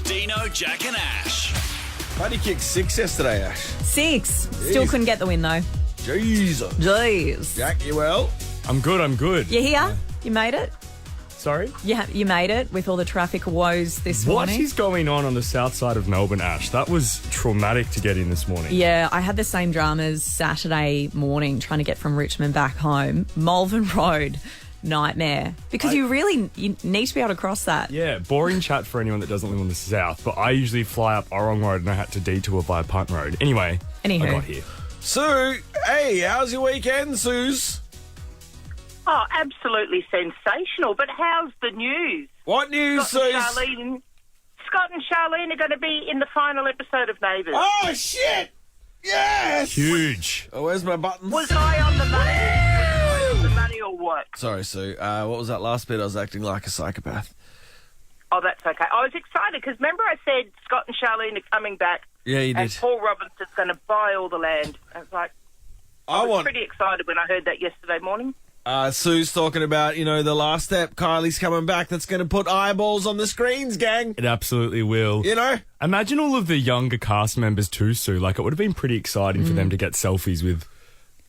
Deano, Jack and Ash. Buddy kicked 6 yesterday, Ash. 6. Still couldn't get the win, though. Jeez. Jack, you well? I'm good. You here? You made it? Sorry? You made it with all the traffic woes this What morning? is going on the south side of Melbourne, Ash? That was traumatic to get in this morning. Yeah, I had the same dramas Saturday morning trying to get from Richmond back home. Malvern Road, nightmare. Because you need to be able to cross that. Yeah, boring chat for anyone that doesn't live on the south, but I usually fly up Orong Road and I had to detour via Pummeroy. Anyway, Anywho. I got here. Sue, hey, how's your weekend, Suze? Oh, absolutely sensational. But how's the news? What news, Suze? Scott and Charlene are going to be in the final episode of Neighbours. Oh, shit! Yes! Huge. Oh, where's my buttons? Was I on the money? Was I on the money or what? Sorry, Sue. What was that last bit? I was acting like a psychopath. Oh, that's okay. I was excited because remember I said Scott and Charlene are coming back. Yeah, you and did. Paul Robinson's going to buy all the land. I was like, I was pretty excited when I heard that yesterday morning. Sue's talking about, the last step. Kylie's coming back. That's going to put eyeballs on the screens, gang. It absolutely will. Imagine all of the younger cast members too, Sue. Like, it would have been pretty exciting for them to get selfies with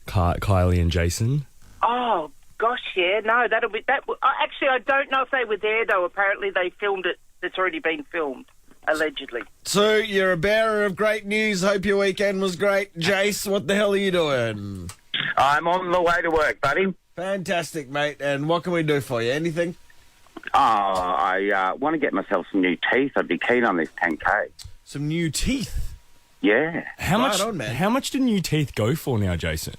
Kylie and Jason. Oh, gosh, yeah. No, that'll be... Actually, I don't know if they were there, though. Apparently they filmed it. It's already been filmed, allegedly. Sue, you're a bearer of great news. Hope your weekend was great. Jace, what the hell are you doing? I'm on the way to work, buddy. Fantastic, mate. And what can we do for you? Anything? I want to get myself some new teeth. I'd be keen on this 10K. Some new teeth? Yeah. How much do new teeth go for now, Jason?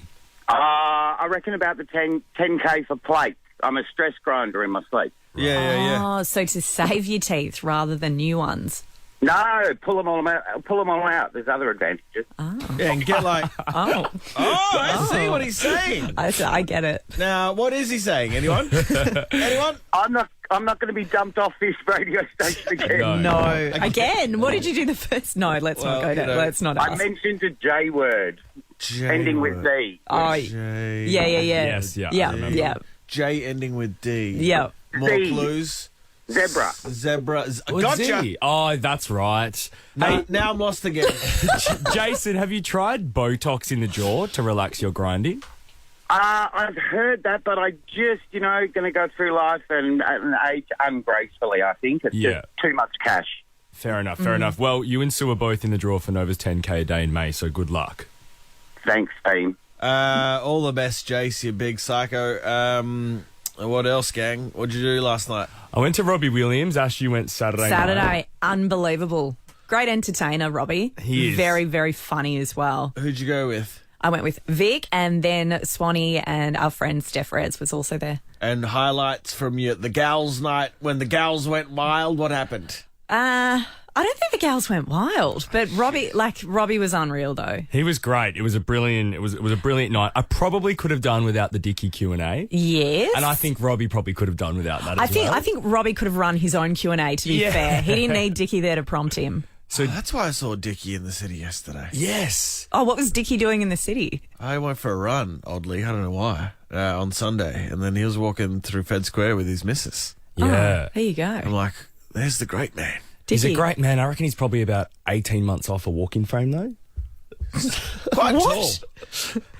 I reckon about the 10K for plates. I'm a stress grinder in my sleep. Yeah. Oh, so to save your teeth rather than new ones. No, pull them all out. There's other advantages. Oh. Yeah, and get like... Oh. I see what he's saying. I get it. Now, what is he saying? Anyone? Anyone? I'm not going to be dumped off this radio station again. No. Again? What did you do the first? No, let's not go there. Let's not ask. I mentioned a J word. Ending with D. Oh, J. yeah. Yes, yeah. Yeah. J ending with D. Yeah. More D. clues. Zebra. Gotcha. Z. Oh, that's right. Now I'm lost again. Jason, have you tried Botox in the jaw to relax your grinding? I've heard that, but I just, going to go through life and age ungracefully, I think. It's just too much cash. Fair enough. Well, you and Sue are both in the draw for Nova's 10K a day in May, so good luck. Thanks, team. All the best, Jace, you big psycho. What else, gang? What'd you do last night? I went to Robbie Williams. Ash, you went Saturday night. Unbelievable. Great entertainer, Robbie. He is. Very, very funny as well. Who'd you go with? I went with Vic, and then Swanee and our friend Steph Reds was also there. And highlights from the gals night when the gals went wild. What happened? I don't think the gals went wild, but Robbie was unreal though. He was great. It was a brilliant night. I probably could have done without the Dickie Q&A. Yes. And I think Robbie probably could have done without that I think Robbie could have run his own Q&A, to be fair. He didn't need Dickie there to prompt him. So that's why I saw Dickie in the city yesterday. Yes. Oh, what was Dickie doing in the city? I went for a run, oddly. I don't know why. On Sunday. And then he was walking through Fed Square with his missus. Yeah. Oh, there you go. I'm like, there's the great man. He's a great man. I reckon he's probably about 18 months off a walking frame, though. Quite tall.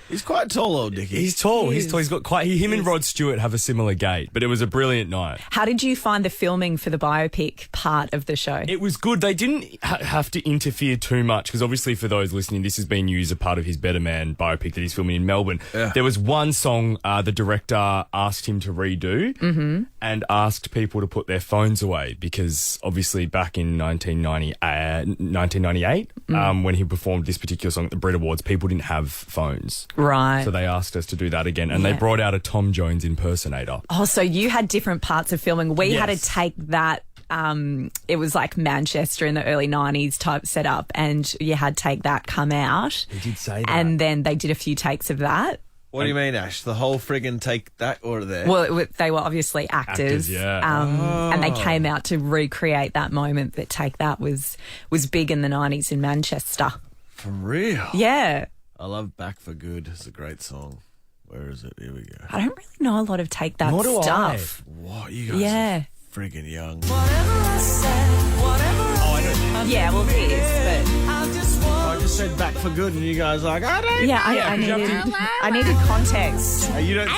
He's quite tall, old Dickie. He's tall. He's got him and Rod Stewart have a similar gait, but it was a brilliant night. How did you find the filming for the biopic part of the show? It was good. They didn't have to interfere too much because obviously for those listening, this has been used as part of his Better Man biopic that he's filming in Melbourne. Yeah. There was one song the director asked him to redo and asked people to put their phones away because obviously back in 1998, when he performed this particular song at the Brit Awards, people didn't have phones. Right. So they asked us to do that again, and they brought out a Tom Jones impersonator. Oh, so you had different parts of filming. We had to take that. It was like Manchester in the early 90s type setup, and you had to take that, come out. He did say that. And then they did a few takes of that. What do you mean, Ash? The whole friggin' take that order there? Well, they were obviously actors. And they came out to recreate that moment. That take that was big in the 90s in Manchester. For real? Yeah. I love Back for Good. It's a great song. Where is it? Here we go. I don't really know a lot of take that stuff. What? You guys are friggin' young. Oh, I know Yeah, well, he is, I just said back for good, and you guys are like, I don't. but yeah, I needed context. You don't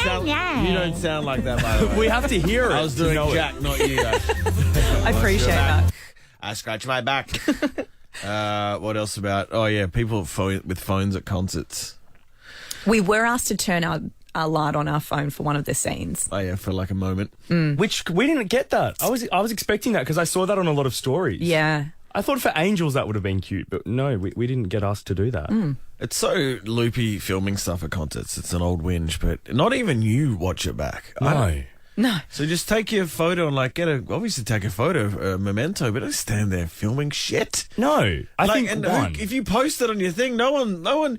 sound like that, by the way. We have to hear it. I was to doing know Jack, it. not you. Though. I appreciate that. I scratch my back. What else about? Oh yeah, people with phones at concerts. We were asked to turn our light on our phone for one of the scenes. Oh yeah, for like a moment. Which we didn't get that. I was expecting that because I saw that on a lot of stories. Yeah. I thought for Angels that would have been cute, but no, we didn't get asked to do that. It's so loopy filming stuff at concerts. It's an old whinge, but not even you watch it back. No. So just take your photo and obviously take a photo, a memento, but don't stand there filming shit. No, I think if you post it on your thing, no one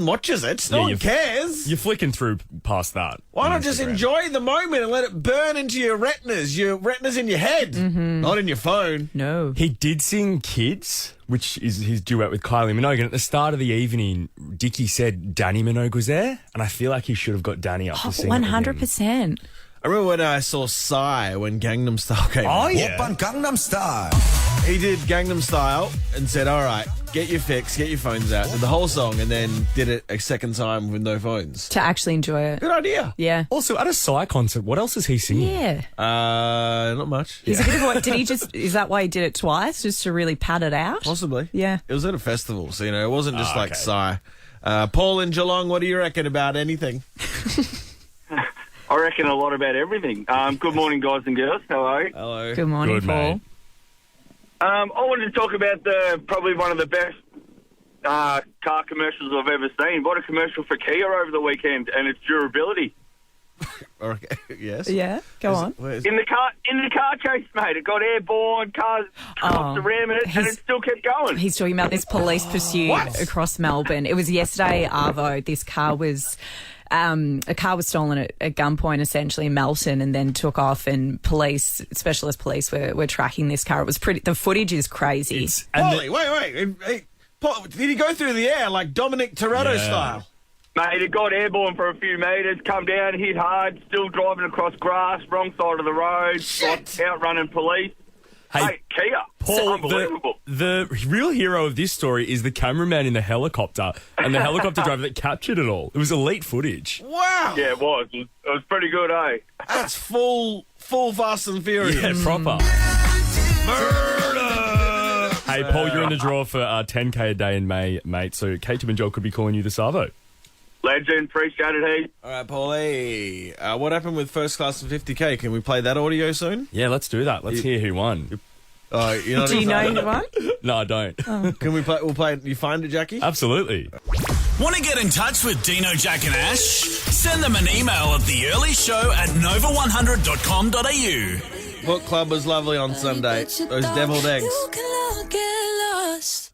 watches it. No one cares. You're flicking through past that. Why not just enjoy the moment and let it burn into your retinas in your head, not in your phone. No. He did sing Kids, which is his duet with Kylie Minogue. And at the start of the evening, Dickie said Danny Minogue was there. And I feel like he should have got Danny up to sing 100%. I remember when I saw Psy when Gangnam Style came out. Oh, yeah. Oppan Gangnam Style. He did Gangnam Style and said, all right, get your fix, get your phones out. Did the whole song and then did it a second time with no phones. To actually enjoy it. Good idea. Yeah. Also, at a Psy concert, what else is he singing? Yeah. Not much. He's a bit of what, is that why he did it twice? Just to really pad it out? Possibly. Yeah. It was at a festival, so, it wasn't just like Psy. Paul in Geelong, what do you reckon about anything? I reckon a lot about everything. Good morning, guys and girls. How are you? Hello. Good morning, Good, Paul. mate. I wanted to talk about probably one of the best car commercials I've ever seen. What a commercial for Kia over the weekend and its durability. Okay. Yes. Yeah, go on. In the car chase, mate. It got airborne, cars crossed the ram and it still kept going. He's talking about this police pursuit across Melbourne. It was yesterday, Arvo. This car was... a car was stolen at gunpoint, essentially, in Melton, and then took off. And specialist police were tracking this car. It was pretty. The footage is crazy. Paulie, wait. Hey, Paul, did he go through the air like Dominic Toretto style? Mate, it got airborne for a few metres, come down, hit hard, still driving across grass, wrong side of the road, outrunning police. Hey, Kia. Paul, unbelievable. The real hero of this story is the cameraman in the helicopter and the helicopter driver that captured it all. It was elite footage. Wow. Yeah, it was. It was pretty good, eh? That's full Fast and Furious. Yeah, proper. Murder! Hey, Paul, you're in the draw for 10K a day in May, mate. So Kate and Joel could be calling you the Savo. Legend, appreciate it, Heath. All right, Paulie. What happened with First Class and 50K? Can we play that audio soon? Yeah, let's do that. Let's hear who won. Do you know who won? No, I don't. Can we play? We'll play it. You find it, Jackie? Absolutely. Want to get in touch with Deano, Jack and Ash? Send them an email at theearlyshow@nova100.com.au. What club was lovely on Sunday? Those deviled eggs.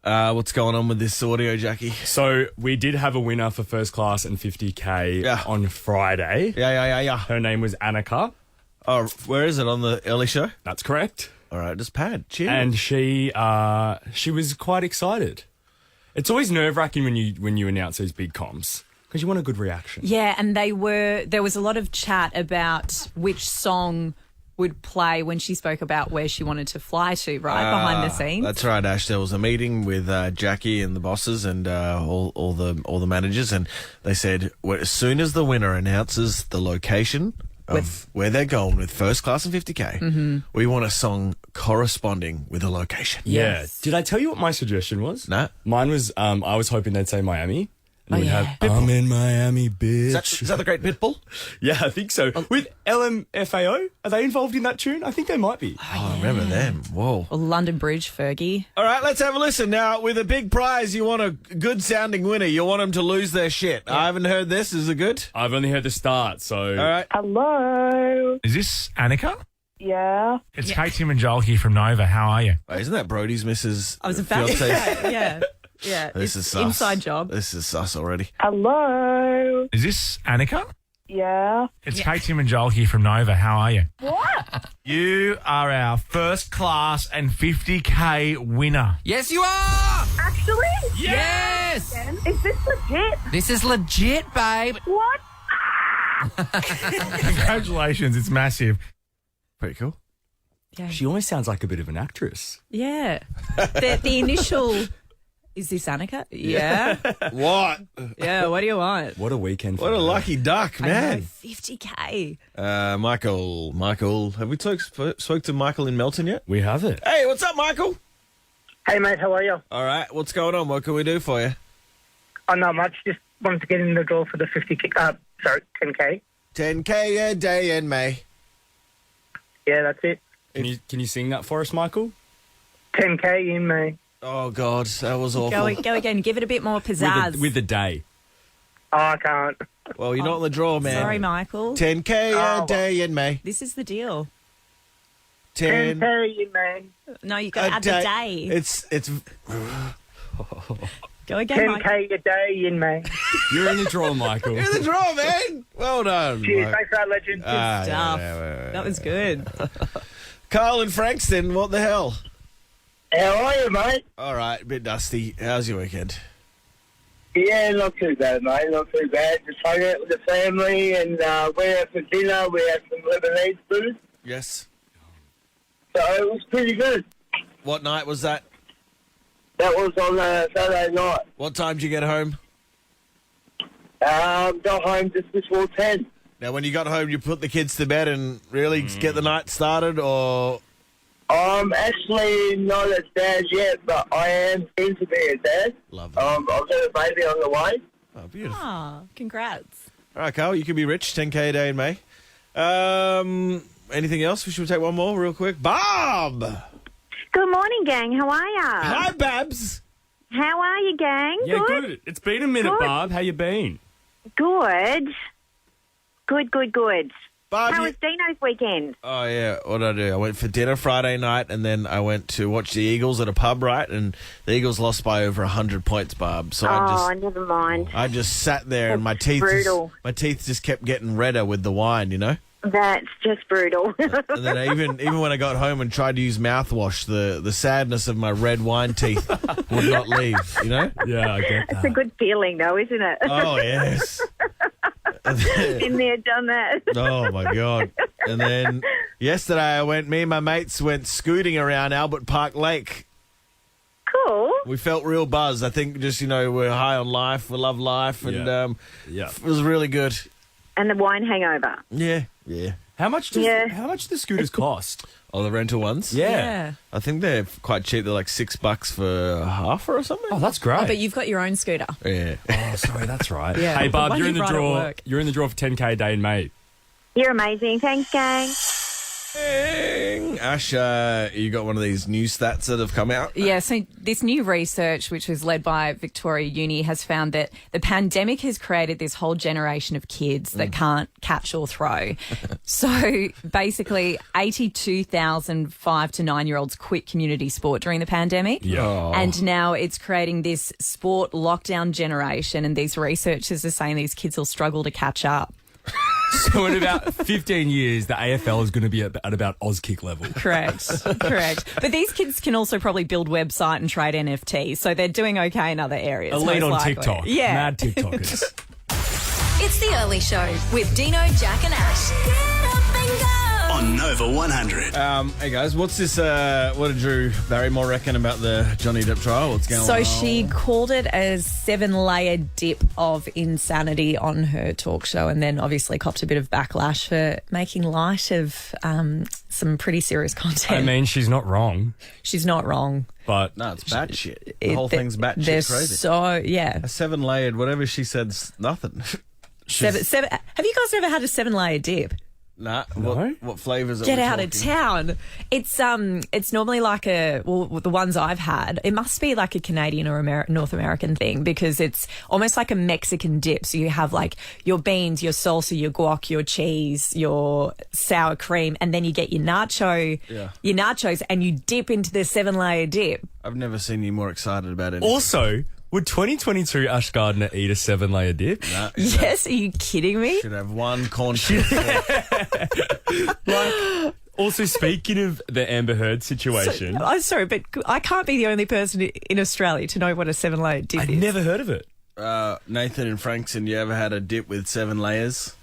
What's going on with this audio, Jackie? So we did have a winner for First Class and 50K on Friday. Yeah. Her name was Annika. Oh, where is it? On the early show? That's correct. All right, just pad. Cheers. And she was quite excited. It's always nerve-wracking when you announce these big comps because you want a good reaction. Yeah, and there was a lot of chat about which song would play when she spoke about where she wanted to fly to, right, behind the scenes. That's right, Ash. There was a meeting with Jackie and the bosses and all the managers, and they said as soon as the winner announces the location of where they're going with First Class and 50K, we want a song corresponding with the location. Yeah. Did I tell you what my suggestion was? No. Mine was I was hoping they'd say Miami. And we'd have Pitbull. I'm in Miami, bitch. Is that the great Pitbull? Yeah, I think so. With LMFAO, are they involved in that tune? I think they might be. I remember them. Whoa. Or London Bridge, Fergie. All right, let's have a listen. Now, with a big prize, you want a good-sounding winner. You want them to lose their shit. I haven't heard this. Is it good? I've only heard the start, so... All right. Hello. Is this Annika? Yeah. It's Kate, Tim and Joel here from Nova. How are you? Wait, isn't that Brodie's Mrs. I was about to say, yeah. This is sus. Inside job. This is sus already. Hello. Is this Annika? Yeah. It's Kate, Tim and Joel here from Nova. How are you? What? You are our First Class and 50K winner. Yes, you are! Actually? Yes! Is this legit? This is legit, babe. What? Congratulations. It's massive. Pretty cool. Yeah. She almost sounds like a bit of an actress. Yeah. The initial, is this Annika? Yeah. What? Yeah, what do you want? What a weekend for What a her. lucky duck, I know, man. 50K. Michael. Have we spoke to Michael in Melton yet? We have it. Hey, what's up, Michael? Hey, mate, how are you? All right, what's going on? What can we do for you? Oh, not much. Just wanted to get in the draw for the 10K. 10K a day in May. Yeah, that's it. Can you sing that for us, Michael? 10K in May. Oh, God, that was awful. Go again. Give it a bit more pizzazz. With the day. Oh, I can't. Well, you're not in the draw, man. Sorry, Michael. 10K a day in May. This is the deal. 10K in May. No, you got to add the day. It's Go again, Michael. 10K a day in May. You're in the draw, Michael. You're in the draw, man. Well done. Cheers. Mike. Thanks for that, legend. Stuff. Yeah. That was good. Carl in Frankston, what the hell? How are you, mate? All right, a bit dusty. How's your weekend? Yeah, not too bad, mate. Not too bad. Just hung out with the family and went out for dinner. We had some Lebanese food. Yes. So it was pretty good. What night was that? That was on Saturday night. What time did you get home? Got home just before 10. Now, when you got home, you put the kids to bed and really get the night started, or... I'm actually not a dad yet, but I am keen to be a dad. Love that. I've got a baby on the way. Oh, beautiful. Oh, congrats. All right, Carl, you can be rich. 10K a day in May. Anything else? We should take one more real quick. Bob! Good morning, gang. How are ya? Hi, Babs. How are you, gang? Yeah, good. It's been a minute, Good. Barb. How you been? Good. Good. Barb, How was Deano's weekend? Oh, yeah. What did I do? I went for dinner Friday night, and then I went to watch the Eagles at a pub, right? And the Eagles lost by over 100 points, Barb. So Never mind. I just sat there, and my teeth just kept getting redder with the wine, you know? That's just brutal. And then even when I got home and tried to use mouthwash, the sadness of my red wine teeth would not leave, you know? Yeah, I get It's a good feeling, though, isn't it? Oh, yes. Been there, done that. Oh, my God. And then yesterday me and my mates went scooting around Albert Park Lake. Cool. We felt real buzz. I think just, we're high on life. We love life. And it was really good. And the wine hangover. Yeah. How much do the scooters cost? Oh, the rental ones? Yeah. I think they're quite cheap. They're like $6 for half or something. Oh, that's great. Oh, but you've got your own scooter. Yeah. Oh, sorry, that's right. Yeah. Hey, Barb, Why you're in do the you ride at draw. work? You're in the draw for 10K a day in May. You're amazing. Thanks, gang. Ash, you got one of these new stats that have come out? Yeah, so this new research, which was led by Victoria Uni, has found that the pandemic has created this whole generation of kids that can't catch or throw. So basically, 82,000 5 to 9-year-olds quit community sport during the pandemic. Yeah. Oh. And now it's creating this sport lockdown generation, and these researchers are saying these kids will struggle to catch up. So in about 15 years, the AFL is going to be at about Auskick level. Correct. But these kids can also probably build website and trade NFTs, so they're doing okay in other areas. Elite most on likely. TikTok. Yeah. Mad TikTokers. It's the early show with Dino, Jack and Ash. Get up and go. On Nova 100. Hey guys, what's this? What did Drew Barrymore reckon about the Johnny Depp trial? What's going on? So she called it a 7-layer dip of insanity on her talk show, and then obviously copped a bit of backlash for making light of some pretty serious content. I mean, she's not wrong. She's not wrong. But no, it's batshit. The whole thing's batshit They're crazy. so, yeah. A 7-layered, whatever she said's nothing. Seven. Have you guys ever had a 7-layer dip? Nah. No? What flavours are Get we out of talking? town. It's normally like the ones I've had, it must be like a Canadian or North American thing, because it's almost like a Mexican dip. So you have like your beans, your salsa, your guac, your cheese, your sour cream, and then you get your nachos, and you dip into the 7-layer dip. I've never seen you more excited about it. also, would 2022 Ash Gardner eat a 7-layer dip? Nah, Yes, are you kidding me? should have one corn chip. Also, speaking of the Amber Heard situation, I'm sorry, but I can't be the only person in Australia to know what a 7-layer dip I'd is. never heard of it. Nathan and Frankson, you ever had a dip with 7 layers?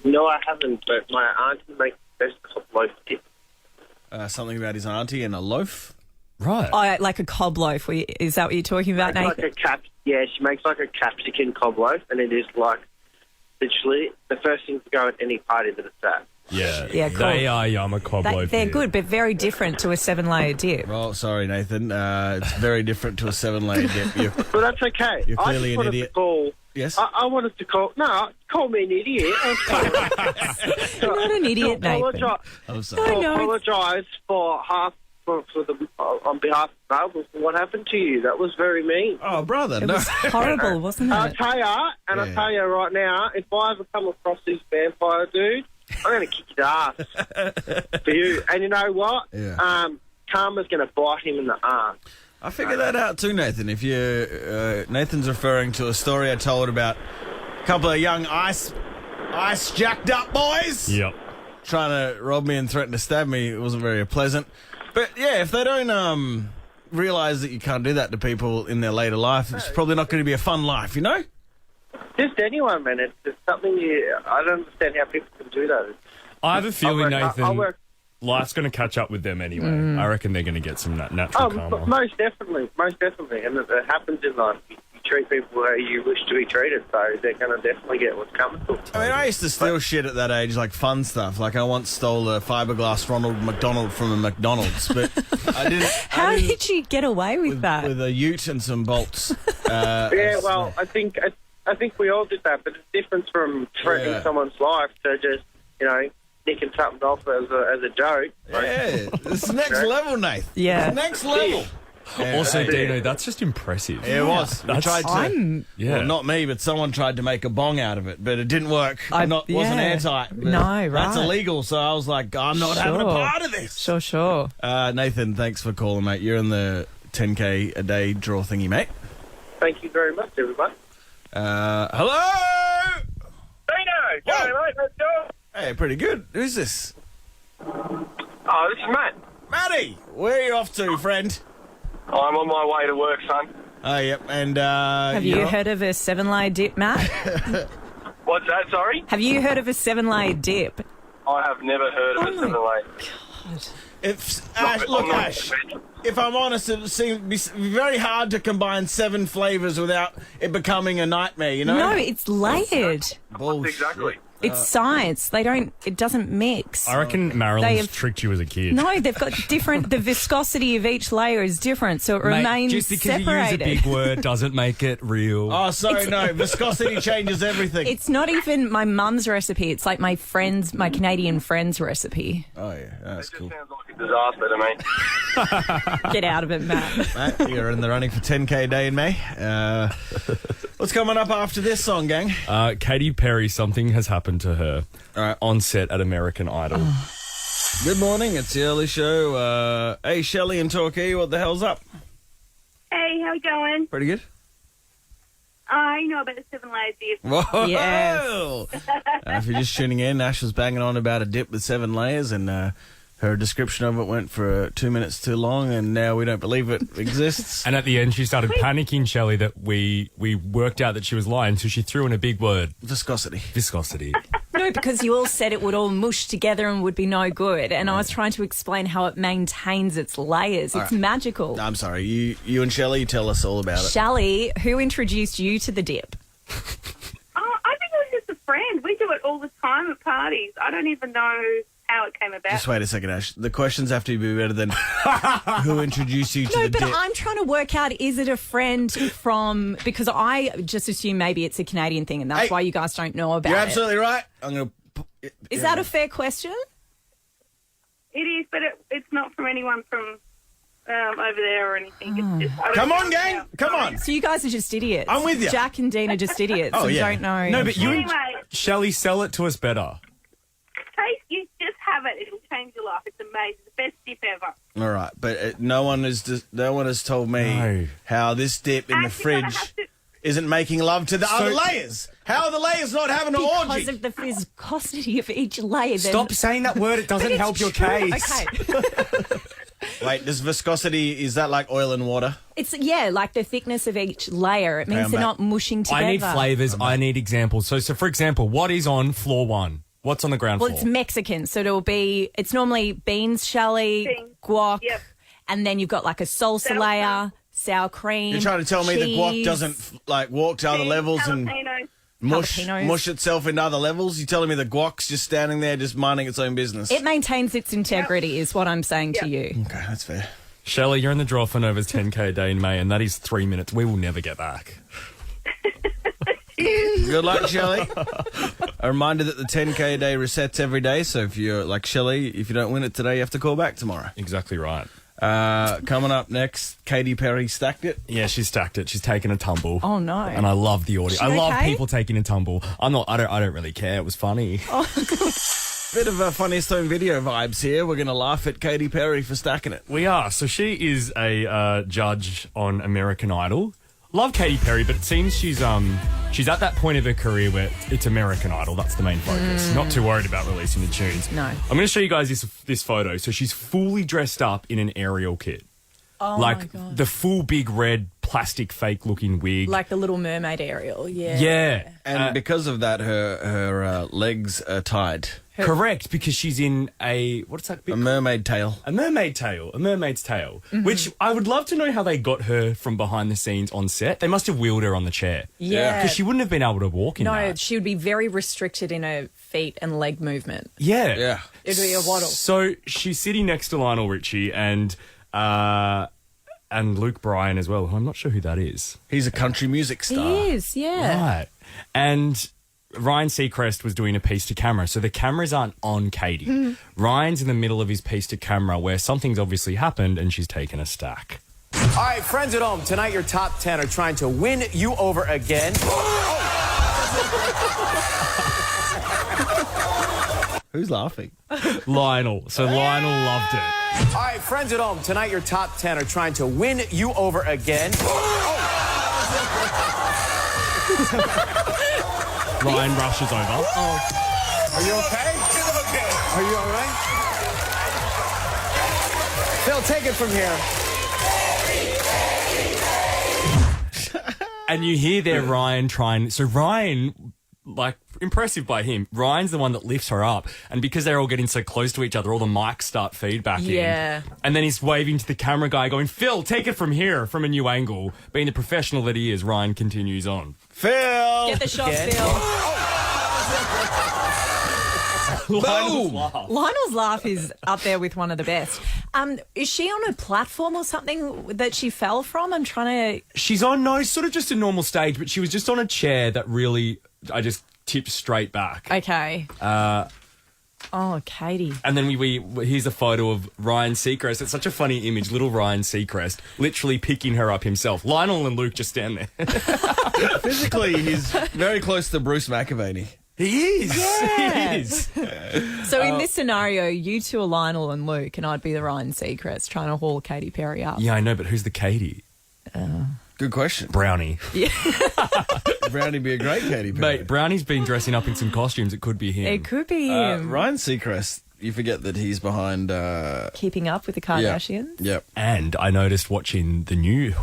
No, I haven't, but my auntie makes the best hot loaf dip. Something about his auntie and a loaf. Right. Oh, like a cob loaf. Is that what you're talking about, It's Nathan? yeah, she makes like a capsicum cob loaf, and it is like literally the first thing to go at any party that it's at. Yeah. Yeah, cool. They are yum, a cob loaf. They're good, but very different to a 7-layer dip. Well, sorry, Nathan. It's very different to a 7-layer dip. But that's okay. You're clearly an idiot. Yes? I wanted to call... No, call me an idiot. You're not an idiot, Nathan. I'm sorry. I apologise on behalf of Melbourne for what happened to you. That was very mean. Oh, brother, It was horrible, wasn't it? I'll tell you right now, if I ever come across this vampire dude, I'm going to kick his ass for you. And you know what? Yeah. Karma's going to bite him in the arm. I figured that out too, Nathan. If you Nathan's referring to a story I told about a couple of young ice jacked up boys. Yep. Trying to rob me and threaten to stab me. It wasn't very pleasant. But yeah, if they don't realise that you can't do that to people in their later life, it's probably not going to be a fun life, you know? Just anyone, man. It's something I don't understand how people can do that. I have a feeling, Nathan, work. life's going to catch up with them anyway. I reckon they're going to get some natural karma. Most definitely. And it happens in life. You treat people how you wish to be treated, so they're going to definitely get what's coming to them. I mean, I used to steal shit at that age, like fun stuff. Like I once stole a fiberglass Ronald McDonald from a McDonald's, but I didn't. How did you get away with that? With a ute and some bolts. I think we all did that, but it's different from threatening someone's life to just, nicking something off as a joke. Yeah, this is next level, Nathan. Yeah. It's next level. Yeah, also, Deano, that's just impressive. It was. Yeah. Well, not me, but someone tried to make a bong out of it, but it didn't work. Wasn't airtight. No, right. That's illegal, so I was like, I'm not having a part of this. Sure. Nathan, thanks for calling, mate. You're in the 10K a day draw thingy, mate. Thank you very much, everybody. Hello? Dino! Hello, mate. Let's go. Hey, pretty good. Who's this? Oh, this is Matt. Matty, where are you off to, friend? I'm on my way to work, son. Oh, yep. And have you heard of a 7-layer dip, Matt? What's that, sorry? Have you heard of a 7-layer dip? I have never heard of a 7-layer. God. Ash, if I'm honest, it seems to be very hard to combine 7 flavours without it becoming a nightmare, you know? No, it's layered. Bullshit. Exactly. It's science. It doesn't mix. I reckon Marilyn's tricked you as a kid. No, they've got different, the viscosity of each layer is different, so it remains just because separated. you use a big word doesn't make it real. Oh, sorry, no. Viscosity changes everything. It's not even my mum's recipe. It's like my Canadian friend's recipe. Oh, yeah. That's cool. Sounds like a disaster to me. Get out of it, Matt. Matt, you're in the running for 10K a day in May. What's coming up after this song, gang? Katy Perry, something has happened to her on set at American Idol. Good morning, it's the early show. Hey, Shelley and Torquay, what the hell's up? Hey, how we going? Pretty good. I know about the 7-layer dip. Whoa! Yes. If you're just tuning in, Ash was banging on about a dip with 7 layers, and her description of it went for 2 minutes too long, and now we don't believe it exists. And at the end, she started panicking, Shelley, that we worked out that she was lying, so she threw in a big word. Viscosity. No, because you all said it would all mush together and would be no good, and I was trying to explain how it maintains its layers. It's magical. I'm sorry, you and Shelley, tell us all about it. Shelley, who introduced you to the dip? I think it was just a friend. We do it all the time at parties. I don't even know how it came about. Just wait a second, Ash. The questions have to be better than who introduced you to the dip. No, but I'm trying to work out, is it a friend from... Because I just assume maybe it's a Canadian thing, and that's why you guys don't know about it. You're absolutely right. Is that a fair question? It is, but it's not from anyone from over there or anything. It's just, Come on, gang. Come on. So you guys are just idiots. I'm with you. Jack and Dean are just idiots and don't know. No, but you and Anyway. Shelley, sell it to us better. You just have it. It'll change your life. It's amazing. The best dip ever. All right, but no one has told me how this dip in the fridge isn't making love to the other layers. How are the layers not having an orgy? Because of the viscosity of each layer. Stop saying that word. It doesn't help your case. Okay. Wait, does viscosity, is that like oil and water? It's, like the thickness of each layer. It means they're not mushing together. I need flavours. I need examples. So for example, what is on floor 1? What's on the ground Well, floor? it's Mexican, so it's normally beans, shallot, guac, and then you've got like a salsa layer, sour cream. You're trying to tell me the guac cheese. doesn't like walk to other levels and mush itself into other levels? You're telling me the guac's just standing there, just minding its own business? It maintains its integrity, is what I'm saying to you. Okay, that's fair. Shelley, you're in the draw for Nova's 10K a day in May, and that is 3 minutes. We will never get back. Good luck, Shelley. A reminder that the 10K a day resets every day, so if you're like Shelley, if you don't win it today, you have to call back tomorrow. Exactly right. Coming up next, Katy Perry stacked it. Yeah, she's stacked it. She's taken a tumble. Oh no! And I love the audio. She I love okay? people taking a tumble. I don't really care. It was funny. Bit of a Funniest Home Video vibes here. We're going to laugh at Katy Perry for stacking it. We are. So she is a judge on American Idol. Love Katy Perry, but it seems she's at that point of her career where it's American Idol. That's the main focus. Not too worried about releasing the tunes. No. I'm going to show you guys this photo. So she's fully dressed up in an Ariel kit. Oh like my God. the full big red plastic fake looking wig. Like the Little Mermaid Ariel, yeah. Yeah. And because of that, her legs are tied. Correct, because she's in what's that bit? A mermaid tail. A mermaid's tail, which I would love to know how they got her from behind the scenes on set. They must have wheeled her on the chair. Yeah. Because she wouldn't have been able to walk in No, that. she would be very restricted in her feet and leg movement. Yeah. Yeah. It'd be a waddle. So she's sitting next to Lionel Richie and Luke Bryan as well, who I'm not sure who that is. He's a country music star. He is, yeah. Right. And Ryan Seacrest was doing a piece to camera, so the cameras aren't on Katie. Ryan's in the middle of his piece to camera where something's obviously happened and she's taken a stack. All right, friends at home, tonight your top 10 are trying to win you over again. Who's laughing? Lionel. So Lionel loved it. All right, friends at home, tonight your top 10 are trying to win you over again. Ryan rushes over. Are you okay? Okay. Are you all right? Phil, take it from here. And you hear there Ryan trying... So Ryan, like, impressive by him. Ryan's the one that lifts her up. And because they're all getting so close to each other, all the mics start feedbacking. Yeah. And then he's waving to the camera guy going, Phil, take it from here, from a new angle. Being the professional that he is, Ryan continues on. Phil! Get the shot, Phil. Lionel's laugh is up there with one of the best. Is she on a platform or something that she fell from? I'm trying to... She's on, no, sort of just a normal stage, but she was just on a chair that really, I just tipped straight back. Okay. Oh, Katie. And then we here's a photo of Ryan Seacrest. It's such a funny image. Little Ryan Seacrest literally picking her up himself. Lionel and Luke just stand there. Physically, he's very close to Bruce McAvaney. He is. Yeah. He is. So in this scenario, you two are Lionel and Luke, and I'd be the Ryan Seacrest trying to haul Katy Perry up. Yeah, I know, but who's the Katie? Good question. Brownie. Yeah. Brownie be a great Katy Perry. Mate, Brownie's been dressing up in some costumes. It could be him. It could be him. Ryan Seacrest, you forget that he's behind... Keeping Up with the Kardashians. Yep. And I noticed watching the new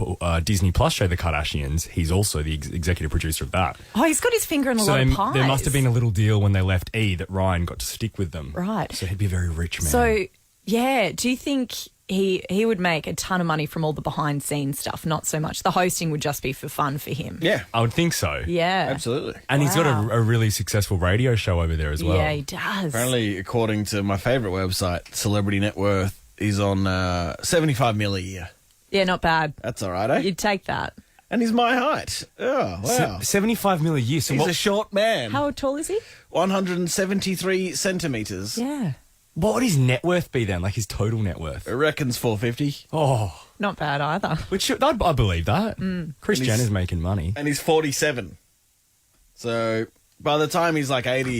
Disney Plus show, The Kardashians, he's also the executive producer of that. Oh, he's got his finger in a lot of pies. There must have been a little deal when they left E that Ryan got to stick with them. Right. So he'd be a very rich man. So, yeah, do you think he would make a ton of money from all the behind-scenes stuff? Not so much. The hosting would just be for fun for him. Yeah. I would think so. Yeah. Absolutely. And he's got a really successful radio show over there as well. Yeah, he does. Apparently, according to my favourite website, Celebrity Net Worth, he's on 75 mil a year. Yeah, not bad. That's all right, eh? You'd take that. And he's my height. Oh, wow. 75 mil a year. So he's a short man. How tall is he? 173 centimetres. Yeah. What would his net worth be then? Like his total net worth? It reckons 450. Oh. Not bad either. Which I believe that. Kris Jenner's making money. And he's 47. So by the time he's like 80,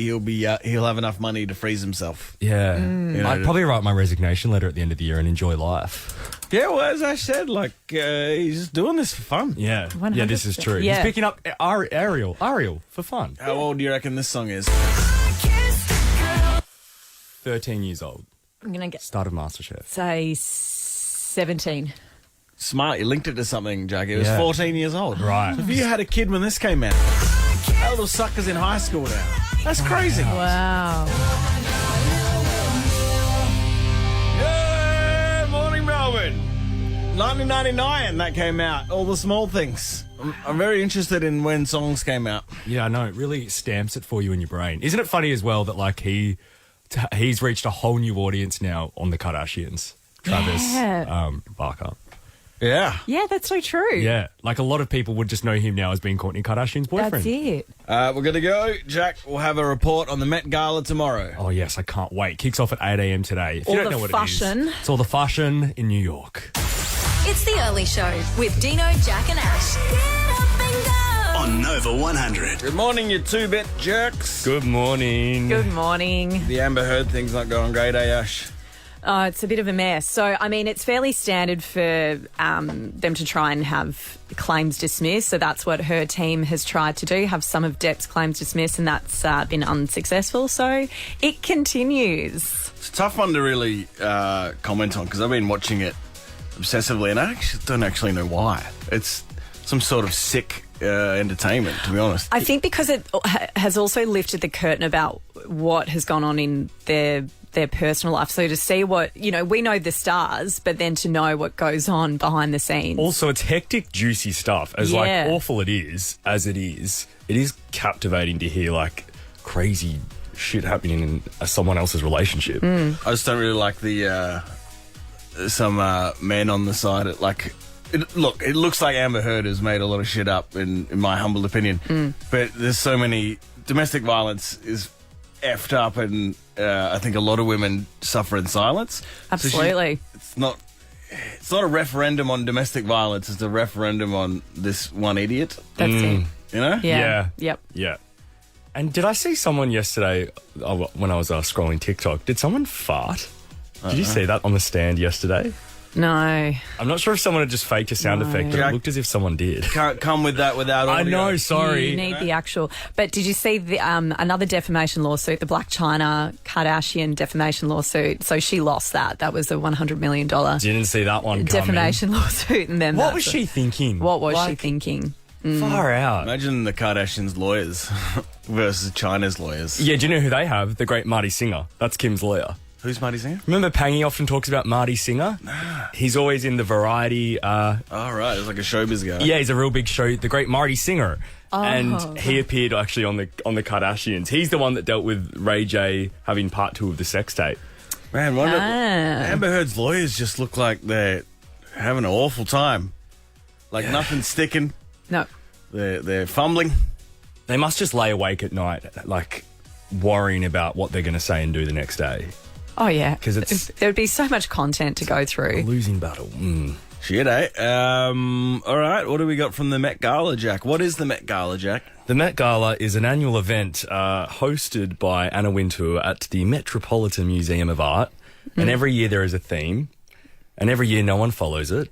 he'll have enough money to freeze himself. Yeah. You know, I'd probably write my resignation letter at the end of the year and enjoy life. Yeah, well, as Ash said, like, he's just doing this for fun. Yeah. 100%. Yeah, this is true. Yeah. He's picking up Ariel for fun. How old do you reckon this song is? 13 years old. I'm going to Started MasterChef. say 17. Smart, you linked it to something, Jackie. It was Yeah. 14 years old. Right. So if you had a kid when this came out, that little sucker's in high school now. That's crazy. Wow. Yeah, morning, Melbourne. 1999, that came out. All the small things. I'm very interested in when songs came out. Yeah, I know. It really stamps it for you in your brain. Isn't it funny as well that like he's reached a whole new audience now on the Kardashians? Travis Barker. Yeah. Yeah, that's so true. Yeah, like a lot of people would just know him now as being Kourtney Kardashian's boyfriend. That's it. We're going to go. Jack will have a report on the Met Gala tomorrow. Oh, yes, I can't wait. Kicks off at 8 a.m. today. If All you don't the know what fashion. it is, it's all the fashion in New York. It's the early show with Deano, Jack and Ash. Get up and go. On Nova 100. Good morning, you two-bit jerks. Good morning. Good morning. The Amber Heard thing's not going great, Ash? Oh, it's a bit of a mess. So, I mean, it's fairly standard for them to try and have claims dismissed. So that's what her team has tried to do, have some of Depp's claims dismissed, and that's been unsuccessful. So it continues. It's a tough one to really comment on because I've been watching it obsessively and I don't actually know why. It's some sort of sick entertainment, to be honest. I think because it has also lifted the curtain about what has gone on in their personal life. So to see what, we know the stars, but then to know what goes on behind the scenes. Also, it's hectic, juicy stuff. As awful it is, it is captivating to hear like crazy shit happening in someone else's relationship. I just don't really like the some men on the side. It looks like Amber Heard has made a lot of shit up, in my humble opinion. But there's so many domestic violence is effed up, and I think a lot of women suffer in silence. Absolutely. So it's not a referendum on domestic violence, it's a referendum on this one idiot. That's it. You know? Yeah. Yep. Yeah. And did I see someone yesterday when I was scrolling TikTok? Did someone fart? Did you see that on the stand yesterday? No. I'm not sure if someone had just faked a sound effect, but it looked as if someone did. Can't come with that without audio. I know, sorry. You need the actual. But did you see the another defamation lawsuit, the Black China Kardashian defamation lawsuit? So she lost that. That was a $100 million Didn't see that one coming. defamation lawsuit. And then what was she thinking? What was she thinking? Far out. Imagine the Kardashians' lawyers versus China's lawyers. Yeah, do you know who they have? The great Marty Singer. That's Kim's lawyer. Who's Marty Singer? Remember Pangy often talks about Marty Singer? Nah. He's always in the Variety. Oh, right. It's like a showbiz guy. Yeah, he's a real big show. The great Marty Singer. Oh. And he appeared actually on the Kardashians. He's the one that dealt with Ray J having part 2 of the sex tape. Man, Amber Heard's lawyers just look like they're having an awful time. Like nothing's sticking. No. They're fumbling. They must just lay awake at night, like worrying about what they're going to say and do the next day. Oh, yeah. Because there would be so much content to go through. A losing battle. Shit, eh? All right, what do we got from the Met Gala, Jack? What is the Met Gala, Jack? The Met Gala is an annual event hosted by Anna Wintour at the Metropolitan Museum of Art. And every year there is a theme. And every year no one follows it.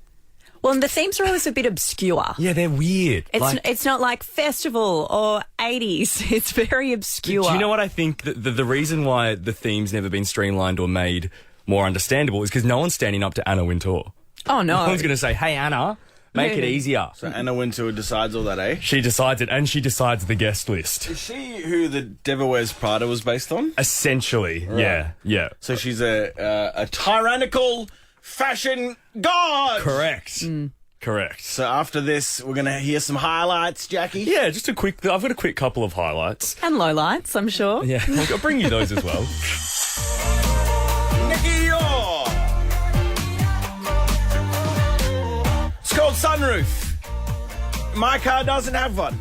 Well, and the themes are always a bit obscure. Yeah, they're weird. It's not like festival or 80s. It's very obscure. Do you know what I think? The reason why the theme's never been streamlined or made more understandable is because no one's standing up to Anna Wintour. Oh, no. No one's going to say, hey, Anna, make it easier. So Anna Wintour decides all that, eh? She decides it, and she decides the guest list. Is she who the Devil Wears Prada was based on? Essentially, right. Yeah. So she's a tyrannical fashion god. Correct. Correct. So after this, we're going to hear some highlights, Jackie. Yeah, just I've got a quick couple of highlights. And lowlights, I'm sure. Yeah, I'll bring you those as well. Nicky Yor. It's called Sunroof. My car doesn't have one.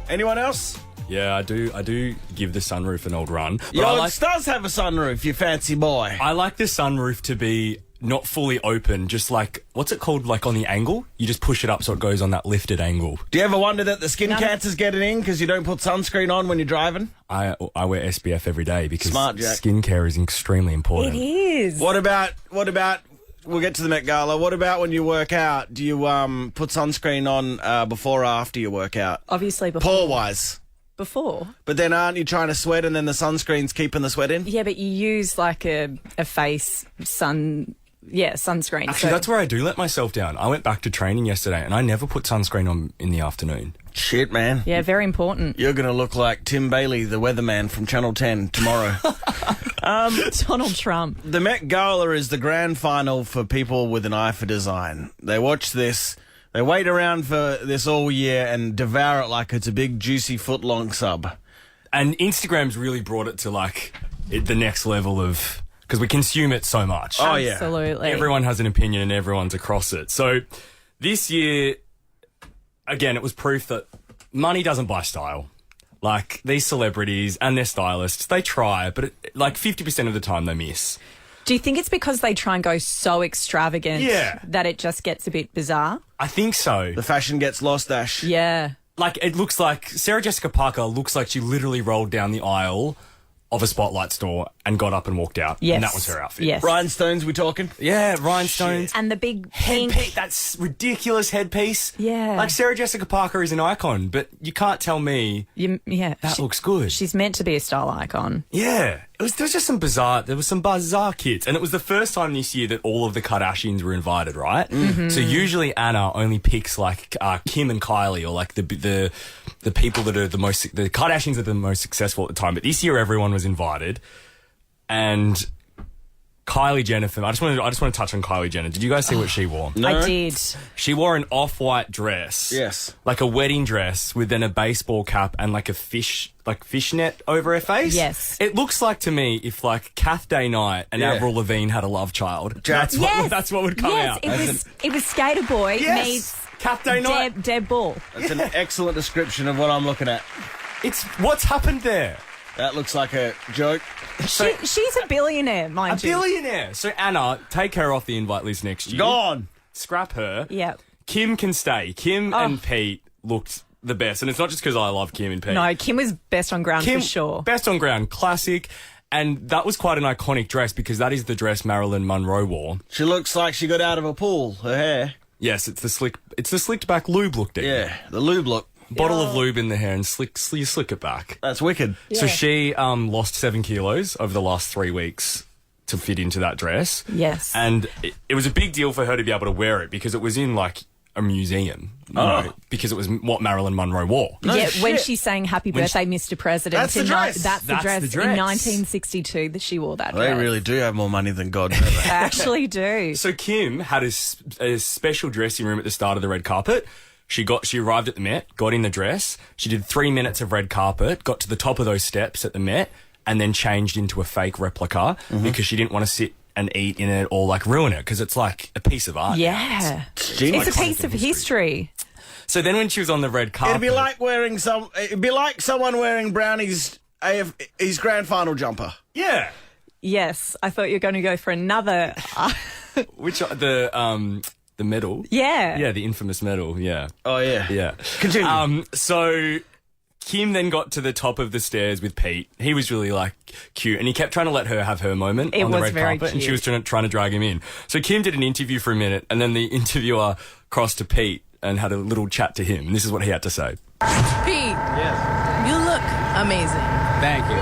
Anyone else? Yeah, I do give the sunroof an old run. But Yours does have a sunroof, you fancy boy. I like the sunroof to be not fully open, just like, what's it called, like on the angle? You just push it up so it goes on that lifted angle. Do you ever wonder that the skin cancer's getting in because you don't put sunscreen on when you're driving? I wear SPF every day because Smart, Jack. skincare is extremely important. It is. What about, we'll get to the Met Gala, what about when you work out? Do you put sunscreen on before or after you work out? Obviously before. Pore-wise. Before. But then aren't you trying to sweat and then the sunscreen's keeping the sweat in? Yeah, but you use like a face sun sunscreen. Actually, that's where I do let myself down. I went back to training yesterday and I never put sunscreen on in the afternoon. Shit, man. Yeah, very important. You're going to look like Tim Bailey, the weatherman from Channel 10 tomorrow. Donald Trump. The Met Gala is the grand final for people with an eye for design. They watch this, they wait around for this all year and devour it like it's a big, juicy, foot-long sub. And Instagram's really brought it to, the next level of... Because we consume it so much. Oh, yeah. Absolutely. Everyone has an opinion and everyone's across it. So this year, again, it was proof that money doesn't buy style. Like, these celebrities and their stylists, they try, but 50% of the time they miss. Do you think it's because they try and go so extravagant that it just gets a bit bizarre? I think so. The fashion gets lost, Ash. Yeah. It looks like Sarah Jessica Parker looks like she literally rolled down the aisle of a Spotlight store and got up and walked out. Yes. And that was her outfit. Yes. Rhinestones, we talking? Yeah, rhinestones. And the big pink... Headpiece, that's ridiculous headpiece. Yeah. Like, Sarah Jessica Parker is an icon, but you can't tell me that looks good. She's meant to be a style icon. Yeah. There was just some bizarre kids. And it was the first time this year that all of the Kardashians were invited, right? Mm-hmm. So usually Anna only picks Kim and Kylie, or the people that are the Kardashians are the most successful at the time. But this year everyone was invited. And Kylie Jenner, I just want to touch on Kylie Jenner. Did you guys see what she wore? No. I did. She wore an off-white dress. Yes. Like a wedding dress with then a baseball cap and like a fishnet over her face. Yes. It looks like to me if Kath Day Knight and Avril Lavigne had a love child. That's what would come out. It was Skater Boy meets Kath Day Knight. Deb Ball. That's an excellent description of what I'm looking at. It's what's happened there. That looks like a joke. She's a billionaire, mind you. A billionaire. So Anna, take her off the invite list next year. Gone. Scrap her. Yeah. Kim can stay. Kim and Pete looked the best. And it's not just because I love Kim and Pete. No, Kim was best on ground for sure. Best on ground. Classic. And that was quite an iconic dress because that is the dress Marilyn Monroe wore. She looks like she got out of a pool. Her hair. Yes, it's the slicked back lube look, Dean. Yeah, the lube look. Bottle of lube in the hair and you slick it back. That's wicked. Yeah. So she lost 7 kilos over the last 3 weeks to fit into that dress. Yes. And it was a big deal for her to be able to wear it because it was in a museum. Because it was what Marilyn Monroe wore. When she sang Happy Birthday, Mr. President. That's the dress. That's the dress. In 1962 that she wore that dress. They really do have more money than God, don't they? They actually do. So Kim had a special dressing room at the start of the red carpet. She arrived at the Met, got in the dress. She did 3 minutes of red carpet, got to the top of those steps at the Met, and then changed into a fake replica because she didn't want to sit and eat in it or ruin it because it's like a piece of art. Yeah. It's a piece of history. So then when she was on the red carpet... It'd be like someone wearing Brownie's his grand final jumper. Yeah. Yes. I thought you were going to go for another... Which, the medal? Yeah. Yeah, the infamous medal, yeah. Oh, yeah. Yeah. Continue. So Kim then got to the top of the stairs with Pete. He was really, cute, and he kept trying to let her have her moment on the red carpet, and she was trying to drag him in. So Kim did an interview for a minute, and then the interviewer crossed to Pete and had a little chat to him, and this is what he had to say. Pete. Yes. You look amazing. Thank you.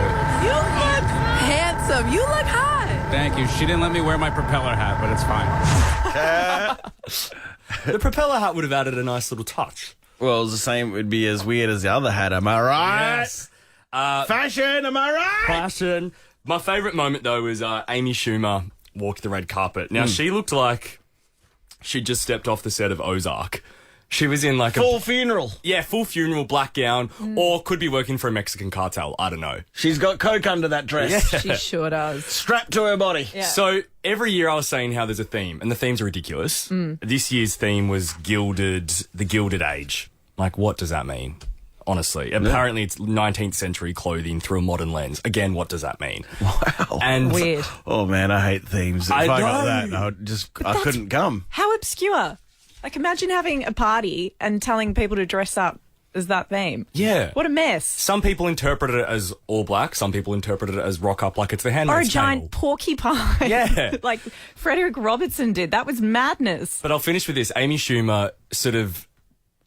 You look handsome. You look hot. Thank you. She didn't let me wear my propeller hat, but it's fine. The propeller hat would have added a nice little touch. Well, it's the same. It would be as weird as the other hat. Am I right? Yes. Fashion. Am I right? Fashion. My favourite moment, though, was Amy Schumer walked the red carpet. Now, she looked like she'd just stepped off the set of Ozark. She was in full funeral. Yeah, full funeral, black gown, or could be working for a Mexican cartel. I don't know. She's got coke under that dress. Yeah. She sure does. Strapped to her body. Yeah. So every year I was saying how there's a theme, and the themes are ridiculous. This year's theme was the Gilded Age. What does that mean? Honestly. Apparently it's 19th century clothing through a modern lens. Again, what does that mean? Wow. And weird. Oh, man, I hate themes. If I got that, I couldn't come. How obscure. Imagine having a party and telling people to dress up as that theme. Yeah. What a mess. Some people interpreted it as all black. Some people interpreted it as rock up like it's the Handmaid's Tale. Or a giant porcupine. Yeah. Like Frederick Robertson did. That was madness. But I'll finish with this. Amy Schumer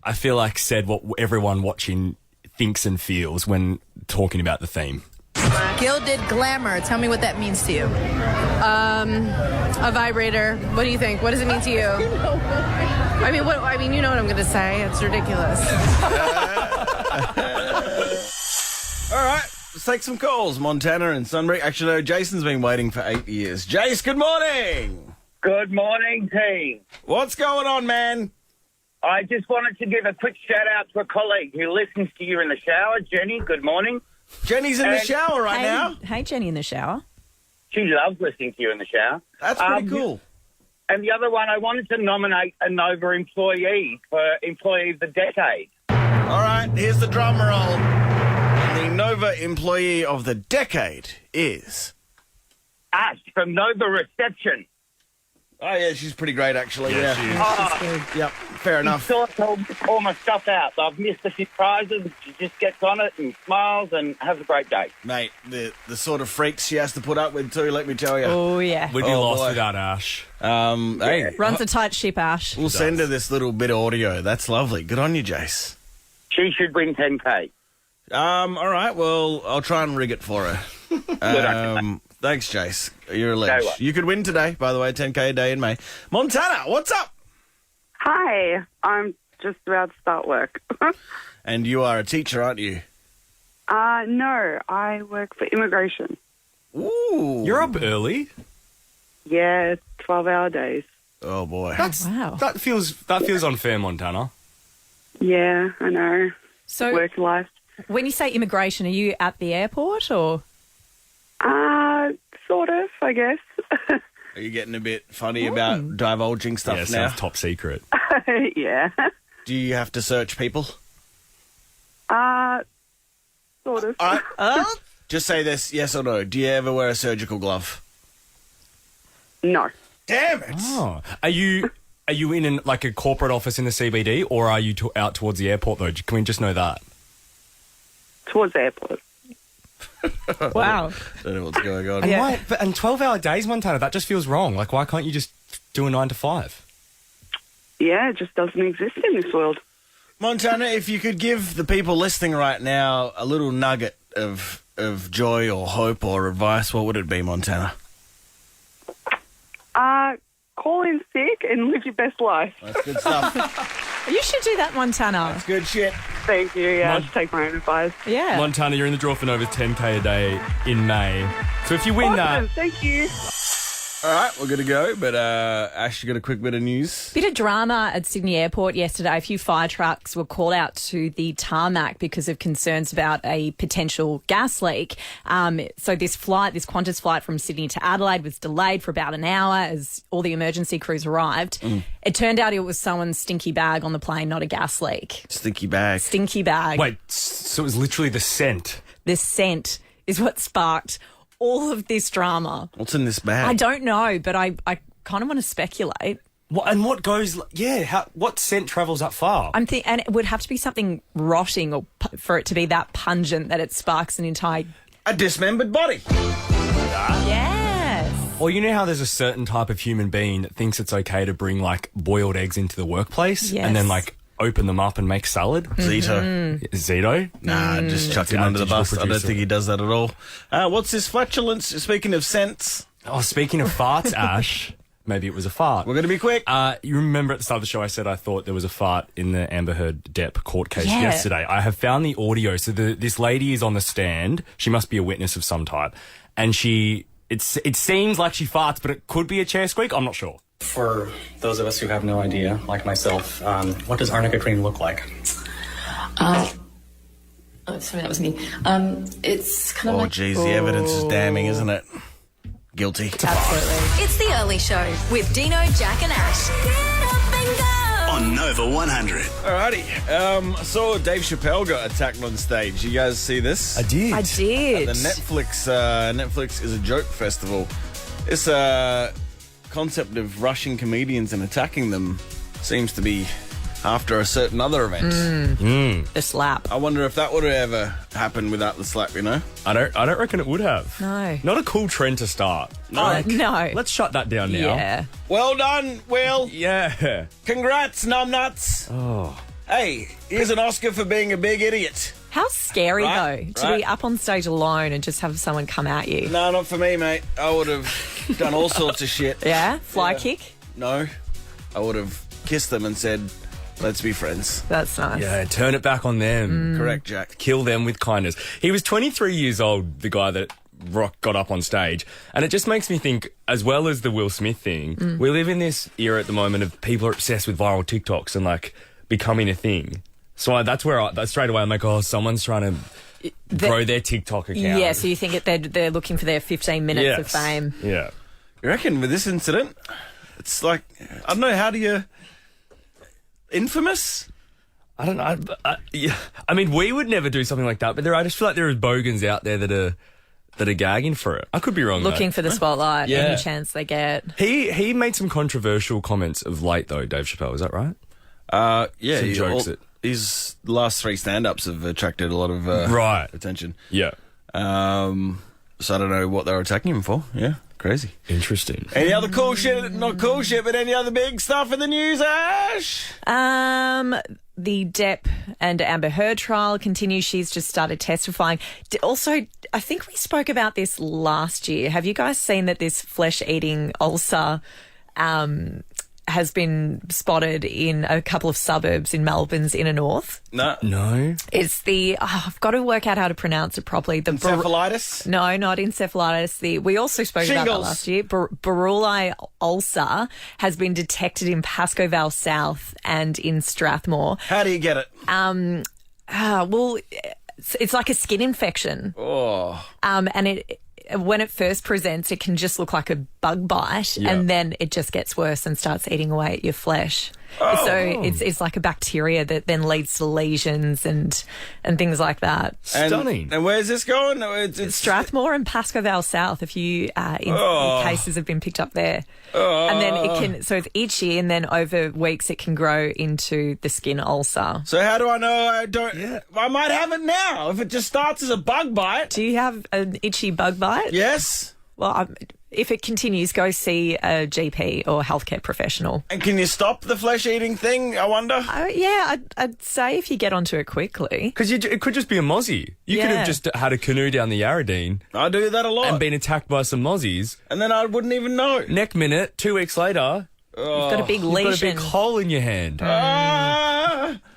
I feel said what everyone watching thinks and feels when talking about the theme. Gilded glamour. Tell me what that means to you. A vibrator. What do you think? What does it mean to you? I mean, you know what I'm going to say. It's ridiculous. All right, let's take some calls. Montana and Sunbury. Actually, no, Jason's been waiting for 8 years. Jace, good morning. Good morning, team. What's going on, man? I just wanted to give a quick shout-out to a colleague who listens to you in the shower. Jenny, good morning. Jenny's in the shower right now. Hey, Jenny in the shower. She loves listening to you in the shower. That's pretty cool. And the other one, I wanted to nominate a Nova employee for Employee of the Decade. All right, here's the drum roll. The Nova Employee of the Decade is... Ash from Nova Reception. Oh, yeah, she's pretty great, actually. Yeah, she is. Yep, fair enough. She sorts all my stuff out. I've missed a few prizes. She just gets on it and smiles and has a great day. Mate, the sort of freaks she has to put up with too, let me tell you. Oh, yeah. We'd be lost without Ash. Hey, Runs a tight ship, Ash. we'll send her this little bit of audio. That's lovely. Good on you, Jace. She should win 10K. All right, well, I'll try and rig it for her. Thanks, Jace. You're a ledge. No way. You could win today, by the way, 10K a day in May. Montana, what's up? Hi, I'm just about to start work. And you are a teacher, aren't you? No, I work for immigration. Ooh. You're up early. Yeah, 12-hour days. Oh, boy. That feels unfair, Montana. Yeah, I know. So, work life. When you say immigration, are you at the airport or? Sort of, I guess. Are you getting a bit funny about divulging stuff now? Sounds top secret. Yeah. Do you have to search people? Sort of. Just say this, yes or no. Do you ever wear a surgical glove? No. Damn it! Oh. Are you in like a corporate office in the CBD, or are you out towards the airport though? Can we just know that? Towards the airport. Wow. Don't know what's going on. And 12-hour days, Montana, that just feels wrong. Like, why can't you just do a 9 to 5? Yeah, it just doesn't exist in this world. Montana, if you could give the people listening right now a little nugget of joy or hope or advice, what would it be, Montana? Call in sick and live your best life. That's good stuff. You should do that, Montana. That's good shit. Thank you. Yeah, I'll just take my own advice. Yeah. Montana, you're in the draw for Nova's 10K a day in May. So if you win that... Thank you. All right, we're good to go, but Ash, you got a quick bit of news? Bit of drama at Sydney Airport yesterday. A few fire trucks were called out to the tarmac because of concerns about a potential gas leak. So this Qantas flight from Sydney to Adelaide was delayed for about an hour as all the emergency crews arrived. It turned out it was someone's stinky bag on the plane, not a gas leak. Stinky bag. Stinky bag. Wait, so it was literally the scent? The scent is what sparked all of this drama. What's in this bag? I don't know, but I kind of want to speculate. What goes... Yeah, what scent travels that far? And it would have to be something rotting or for it to be that pungent that it sparks an entire... A dismembered body. Yes. Or you know how there's a certain type of human being that thinks it's okay to bring, like, boiled eggs into the workplace and then, like, open them up and make salad? Zito. Zito? Nah, just chuck him under the bus. I don't think he does that at all. What's this flatulence? Speaking of scents. Oh, speaking of farts, Ash, maybe it was a fart. We're going to be quick. You remember at the start of the show I said I thought there was a fart in the Amber Heard Depp court case yesterday. I have found the audio. So this lady is on the stand. She must be a witness of some type. And it seems like she farts, but it could be a chair squeak. I'm not sure. For those of us who have no idea, like myself, what does arnica cream look like? Sorry, that was me. It's kind of Oh, like... geez, the evidence is damning, isn't it? Guilty. Absolutely. It's the early show with Deano, Jack and Ash. Get up and go. On Nova 100. Alrighty. I saw Dave Chappelle got attacked on stage. You guys see this? I did. I did. At the Netflix is a joke festival. This concept of rushing comedians and attacking them seems to be after a certain other event. The slap. I wonder if that would have ever happened without the slap, you know? I don't reckon it would have. No. Not a cool trend to start. No. Let's shut that down now. Yeah. Well done, Will. Yeah. Congrats, numbnuts. Oh. Hey, here's an Oscar for being a big idiot. How scary, Right, though, to be up on stage alone and just have someone come at you. No, not for me, mate. I would have done all sorts of shit. Yeah? Fly kick? No. I would have kissed them and said, let's be friends. That's nice. Yeah, turn it back on them. Correct, Jack. Kill them with kindness. He was 23 years old, the guy that got up on stage. And it just makes me think, as well as the Will Smith thing, we live in this era at the moment of people are obsessed with viral TikToks and, like, becoming a thing. So that's where straight away I'm like, oh, someone's trying to grow their TikTok account. Yeah, so you think they're looking for their 15 minutes of fame. Yeah. You reckon with this incident, it's like, I don't know, how do you... Infamous? I don't know. I mean, we would never do something like that, but I just feel like there are bogans out there that are gagging for it. I could be wrong. Looking though. for the spotlight any chance they get. He made some controversial comments of late, though, Dave Chappelle. Is that right? Yeah. Some jokes his last 3 stand-ups have attracted a lot of attention. Yeah. So I don't know what they were attacking him for. Yeah. Crazy. Interesting. Any other cool shit? Not cool shit, but any other big stuff in the news, Ash? The Depp and Amber Heard trial continues. She's just started testifying. Also, I think we spoke about this last year. Have you guys seen that this flesh-eating ulcer has been spotted in a couple of suburbs in Melbourne's inner north? No. It's I've got to work out how to pronounce it properly. The encephalitis? No, not encephalitis. We also spoke about that last year. Baruli ulcer has been detected in Pascoe Vale South and in Strathmore. How do you get it? Well, it's like a skin infection. Oh. And when it first presents, it can just look like a bug bite, and then it just gets worse and starts eating away at your flesh. Oh. So it's like a bacteria that then leads to lesions and things like that. Stunning. And where's this going? It's Strathmore and Pascoe Vale South. A few cases have been picked up there. And then it's itchy, and then over weeks it can grow into the skin ulcer. So how do I know I don't? Yeah. I might have it now if it just starts as a bug bite. Do you have an itchy bug bite? Yes. Well, if it continues, go see a GP or healthcare professional. And can you stop the flesh-eating thing, I wonder? I'd say if you get onto it quickly. Because it could just be a mozzie. You could have just had a canoe down the Yarradeen. I do that a lot. And been attacked by some mozzies. And then I wouldn't even know. Next minute, 2 weeks later... You've got a big lesion. You've got a big hole in your hand.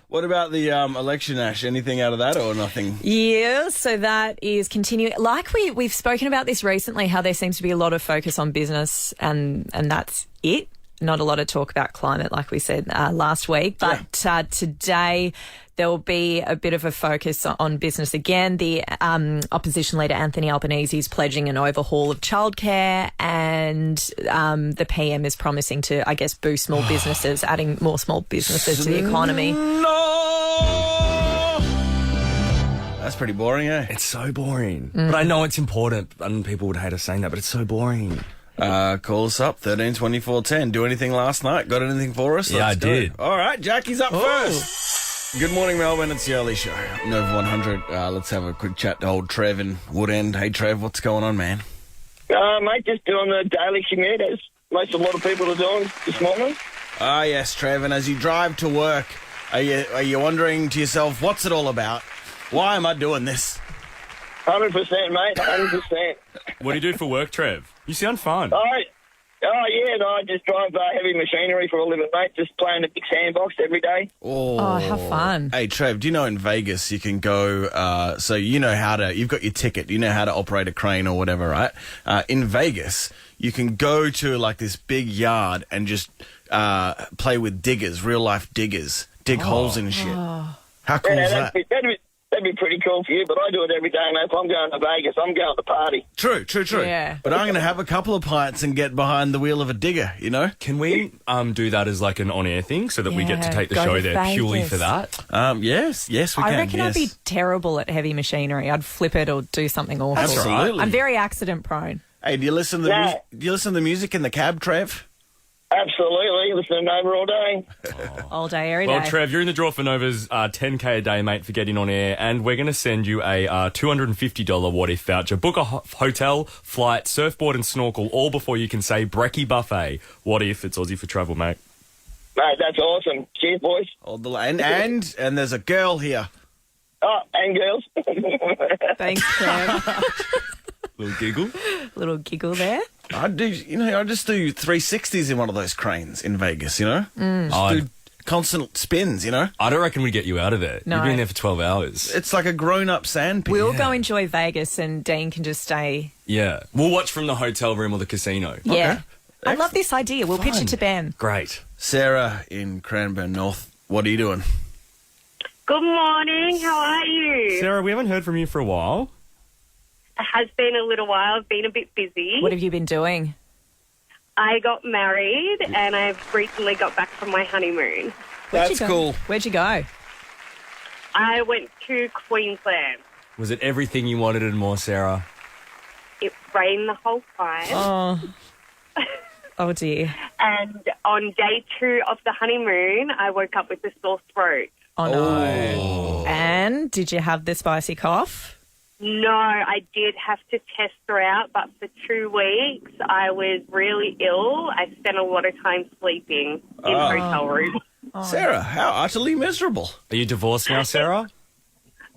What about the election, Ash? Anything out of that or nothing? Yeah, so that is continuing. Like we've spoken about this recently, how there seems to be a lot of focus on business and that's it. Not a lot of talk about climate, like we said last week. But today there will be a bit of a focus on business again. The opposition leader, Anthony Albanese, is pledging an overhaul of childcare, and the PM is promising to, I guess, boost small businesses, adding more small businesses to the economy. That's pretty boring, eh? It's so boring. But I know it's important, and people would hate us saying that, but it's so boring. Call us up, 13 24 10. Do anything last night? Got anything for us? Yeah, Let's I go. did. All right, Jackie's up first. Good morning, Melbourne. It's the early show. Nova 100. Let's have a quick chat to old Trev in Woodend. Hey, Trev, what's going on, man? Mate, just doing the daily commute as a lot of people are doing this morning. Yes, Trev. And as you drive to work, are you wondering to yourself, what's it all about? Why am I doing this? 100%, mate. 100%. What do you do for work, Trev? You sound fun. I just drive heavy machinery for a living, mate. Just playing a big sandbox every day. Oh, how fun. Hey, Trev, do you know in Vegas you can go, so you know you've got your ticket, you know how to operate a crane or whatever, right? In Vegas, you can go to like this big yard and just play with diggers, real life diggers, dig holes in shit. How cool is that? That'd be pretty cool for you, but I do it every day, mate. If I'm going to Vegas, I'm going to party. True. Yeah. But I'm going to have a couple of pints and get behind the wheel of a digger, you know? Can we do that as like an on-air thing so that we get to take the show there Vegas. purely for that? Yes, we can. I reckon I'd be terrible at heavy machinery. I'd flip it or do something awful. Absolutely. I'm very accident prone. Hey, do you listen to the music in the cab, Trev? Absolutely. Listen to Nova all day. All day, every day. Well, Trev, you're in the draw for Nova's 10K a day, mate, for getting on air, and we're going to send you a $250 What If voucher. Book a hotel, flight, surfboard and snorkel, all before you can say Brekkie Buffet. What if? It's Aussie for travel, mate. Mate, that's awesome. Cheers, boys. And there's a girl here. Oh, and girls. Thanks, Trev. Little giggle. Little giggle there. I just do 360s in one of those cranes in Vegas, Just do constant spins, I don't reckon we'd get you out of there. No. You've been there for 12 hours. It's like a grown-up sandpit. We'll go enjoy Vegas and Dean can just stay. Yeah. We'll watch from the hotel room or the casino. Yeah. I love this idea. We'll pitch it to Ben. Great. Sarah in Cranbourne North, what are you doing? Good morning. How are you? Sarah, we haven't heard from you for a while. It has been a little while. I've been a bit busy. What have you been doing? I got married and I've recently got back from my honeymoon. That's cool. Where'd you go? I went to Queensland. Was it everything you wanted and more, Sarah? It rained the whole time. Oh. Oh, dear. And on day 2 of the honeymoon, I woke up with a sore throat. Oh, no. And did you have the spicy cough? No, I did have to test her out, but for 2 weeks I was really ill. I spent a lot of time sleeping in hotel rooms. Sarah, how utterly miserable. Are you divorced now, Sarah?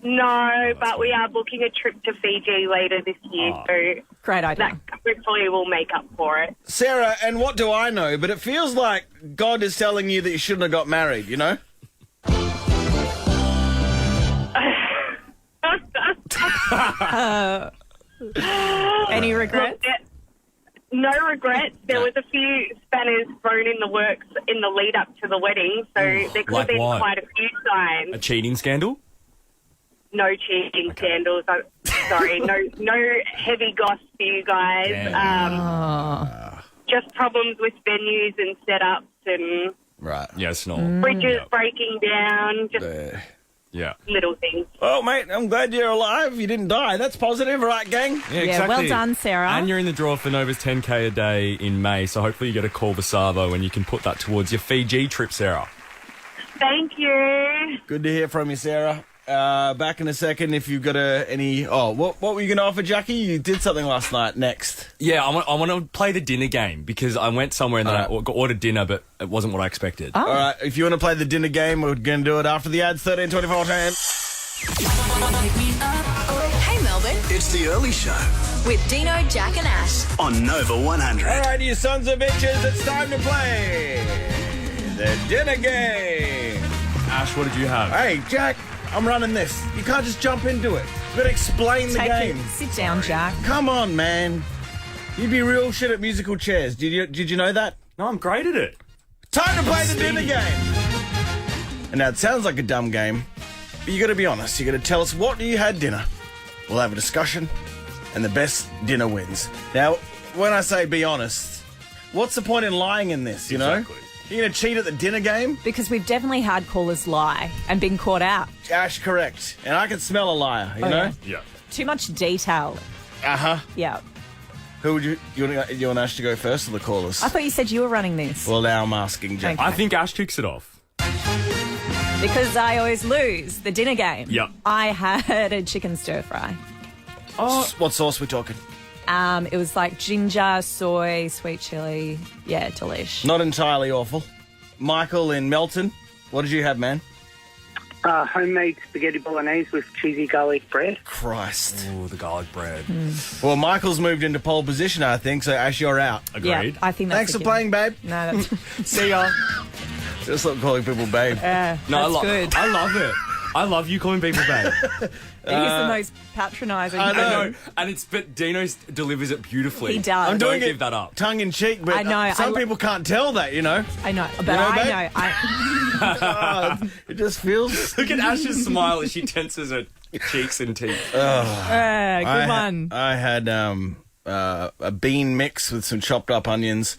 No, but we are booking a trip to Fiji later this year, so great idea. That hopefully will make up for it. Sarah, and what do I know? But it feels like God is telling you that you shouldn't have got married, Any regrets? Look, no regrets. There was a few spanners thrown in the works in the lead up to the wedding, so there could like have been what? quite a few signs. A cheating scandal? No cheating scandals. I'm sorry, no heavy goss for you guys. Just problems with venues and setups and right. Yes, no. bridges breaking down. Just little things. Well, mate, I'm glad you're alive. You didn't die. That's positive, right, gang? Yeah, exactly. Well done, Sarah. And you're in the draw for Nova's 10K a day in May, so hopefully you get a call to Savo and you can put that towards your Fiji trip, Sarah. Thank you. Good to hear from you, Sarah. Back in a second if you've got any... Oh, what were you going to offer, Jackie? You did something last night. Next. Yeah, I want to play the dinner game because I went somewhere and then I ordered dinner, but it wasn't what I expected. All right, if you want to play the dinner game, we're going to do it after the ads, 13:24 time. Hey, Melbourne. It's the early show With Deano, Jack and Ash. on Nova 100. All right, you sons of bitches, it's time to play the dinner game. Ash, what did you have? Hey, Jack, I'm running this. You can't just jump into it. You've got to explain the game. Sit down, Jack. Come on, man. You'd be real shit at musical chairs. Did you know that? No, I'm great at it. Time to play the dinner game. And now it sounds like a dumb game, but you got to be honest. You got to tell us what you had dinner. We'll have a discussion, and the best dinner wins. Now, when I say be honest, what's the point in lying in this? You know, you're going to cheat at the dinner game. Because we've definitely had callers lie and been caught out. Ash, correct. And I can smell a liar. You know. Yeah. Too much detail. Yeah. Who would you want Ash to go first, or the callers? I thought you said you were running this. Well, now I'm asking Jack. Okay. I think Ash kicks it off. Because I always lose the dinner game. Yep. I had a chicken stir fry. What sauce we talking? It was like ginger, soy, sweet chili. Yeah, delish. Not entirely awful. Michael in Melton, what did you have, man? Homemade spaghetti bolognese with cheesy garlic bread. Christ. Oh, the garlic bread. Well, Michael's moved into pole position, I think, so Ash, you're out. Agreed. Yeah, I think that's Thanks a for given. playing, babe. No, that's... See ya. Just stop calling people babe. that's good. I love it. I love you calling people babe. He's the most patronising. I know. But Dino delivers it beautifully. He does. I'm doing Don't it give that up. tongue in cheek, but I know, some people can't tell that, you know. I know, but You know, babe? I know. It just feels... Look at Ash's smile as she tenses her cheeks and teeth. Good one. I had a bean mix with some chopped up onions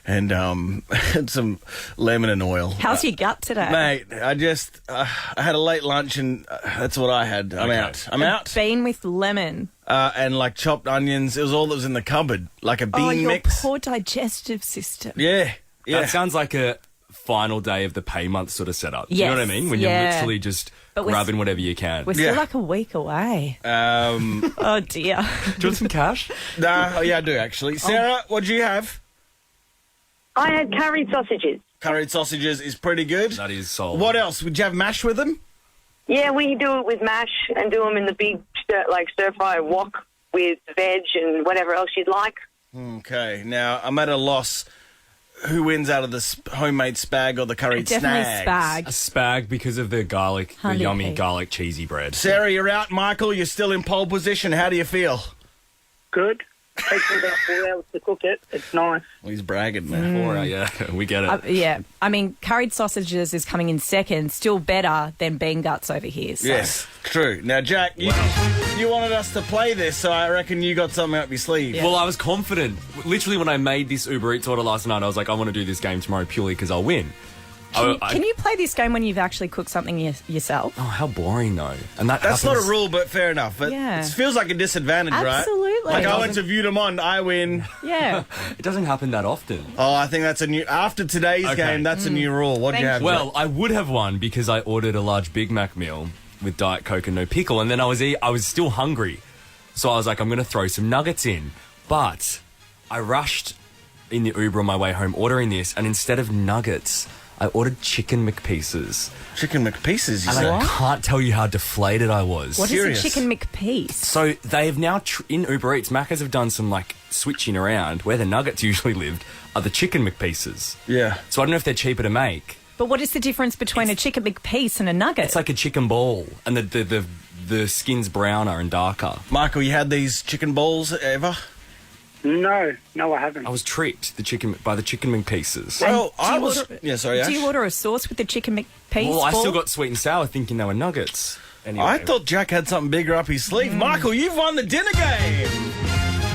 and and some lemon and oil. How's your gut today? Mate, I just I had a late lunch and that's what I had. I'm out. I'm out. Bean with lemon. And like chopped onions. It was all that was in the cupboard. Like a bean your mix. poor digestive system. Yeah. That sounds like a final day of the pay month sort of setup. Do you know what I mean? When you're literally just grabbing whatever you can. We're still like a week away. Oh, dear. Do you want some cash? Nah, yeah, I do actually. Sarah, what did you have? I had curried sausages. Curried sausages is pretty good. That is solid. What else? Would you have mash with them? Yeah, we do it with mash and do them in the big, stir-fry wok with veg and whatever else you'd like. Okay, now I'm at a loss. Who wins out of the homemade spag or the curried Definitely snags? spag. A spag because of the garlic, the yummy garlic cheesy bread. Sarah, you're out. Michael, you're still in pole position. How do you feel? Good. Takes me about 4 hours to cook it. It's nice. Well, he's bragging, man. 4 hours, yeah, we get it. Yeah, I mean, curried sausages is coming in second, still better than bean guts over here. So. Yes, true. Now, Jack, you wanted us to play this, so I reckon you got something up your sleeve. Well, I was confident. Literally, when I made this Uber Eats order last night, I was like, I want to do this game tomorrow purely because I'll win. Can you play this game when you've actually cooked something yourself? Oh, how boring, though. And That's happens. not a rule, but fair enough. But Yeah. it feels like a disadvantage, right? Absolutely. Like I went to View Them On, I win. Yeah. It doesn't happen that often. Oh, I think that's a new... After today's game, that's a new rule. What do you have? Well, I would have won because I ordered a large Big Mac meal with Diet Coke and no pickle, and then I was still hungry. So I was like, I'm going to throw some nuggets in. But I rushed in the Uber on my way home ordering this, and instead of nuggets, I ordered chicken McPieces. Chicken McPieces, you and say? I can't tell you how deflated I was. What is a chicken McPiece? So they have now, in Uber Eats, Maccas have done some, switching around. Where the nuggets usually lived are the chicken McPieces. Yeah. So I don't know if they're cheaper to make. But what is the difference between a chicken McPiece and a nugget? It's like a chicken ball, and the skin's browner and darker. Michael, you had these chicken balls ever? No, I haven't. I was tricked by the chicken McPieces. Well, Do you order a sauce with the chicken McPiece? Well, I ball? still got sweet and sour thinking they were nuggets. Anyway. I thought Jack had something bigger up his sleeve. Michael, you've won the dinner game.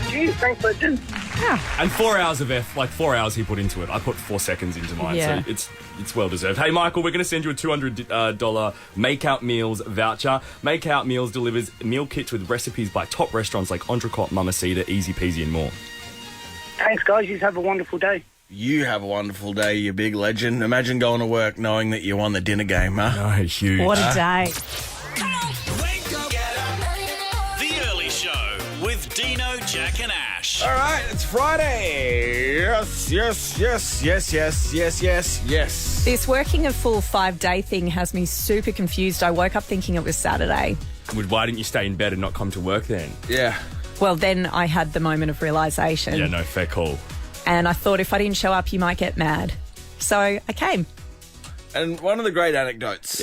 Jeez, thanks, legend. And 4 hours of 4 hours he put into it. I put 4 seconds into mine, Yeah. so it's well deserved. Hey, Michael, we're going to send you a $200 Make-Out Meals voucher. Make-Out Meals delivers meal kits with recipes by top restaurants like Entrecôte, Mamacita, Easy Peasy, and more. Thanks, guys. You have a wonderful day. You have a wonderful day, you big legend. Imagine going to work knowing that you won the dinner game, huh? Oh, huge. What a day. The Early Show with Deano, Jack and Ash. All right, it's Friday. Yes. This working a full 5-day thing has me super confused. I woke up thinking it was Saturday. Why didn't you stay in bed and not come to work then? Yeah. Well, then I had the moment of realisation. Yeah, no, fair call. And I thought if I didn't show up, you might get mad. So I came. And one of the great anecdotes.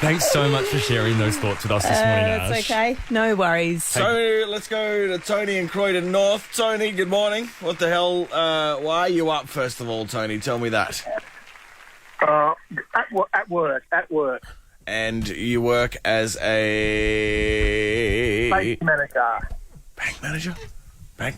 Thanks so much for sharing those thoughts with us this morning, Ash. That's okay. No worries. So let's go to Tony in Croydon North. Tony, good morning. What the hell? Why are you up, first of all, Tony? Tell me that. At work. And you work as a... Safety manager. Bank manager? Bank?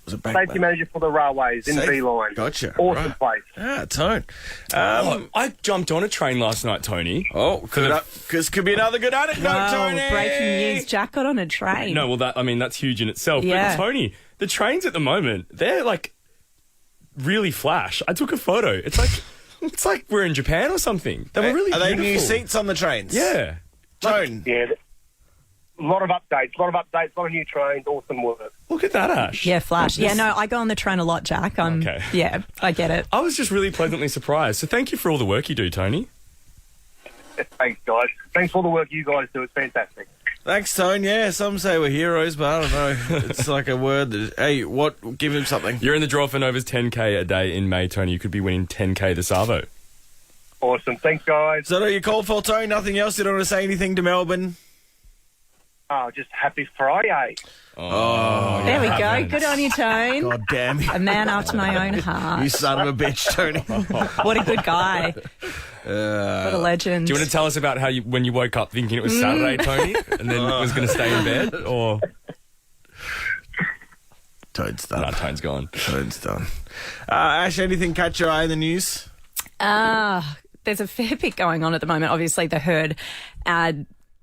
Was it bank Safety manager for the railways in V-Line. Gotcha. Awesome place. Ah, Tone. I jumped on a train last night, Tony. Oh, could be another good anecdote, Tony. Breaking news. Jack got on a train. No, well, that's huge in itself. Yeah. But, Tony, the trains at the moment, they're, really flash. I took a photo. It's like we're in Japan or something. They were really Are beautiful. they new seats on the trains? Yeah. Tone. Yeah. A lot of updates, a lot of new trains, awesome work. Look at that, Ash. Yeah, flash. Yeah, no, I go on the train a lot, Jack. Okay. Yeah, I get it. I was just really pleasantly surprised. So thank you for all the work you do, Tony. Thanks, guys. Thanks for all the work you guys do. It's fantastic. Thanks, Tone. Yeah, some say we're heroes, but I don't know. It's like a word that... Hey, what? Give him something. You're in the draw for Nova's 10K a day in May, Tony. You could be winning 10K this Arvo. Awesome. Thanks, guys. Is that all you called for, Tony? Nothing else? You don't want to say anything to Melbourne? Oh, just happy Friday. Oh, there we go. Good on you, Tone. God damn you. A man after my own heart. You son of a bitch, Tony. What a good guy. What a legend. Do you want to tell us about how when you woke up thinking it was Saturday, Tony, and then was going to stay in bed, or... Tone's done. No, Tone's gone. Tone's done. Ash, anything catch your eye in the news? There's a fair bit going on at the moment. Obviously, the Heard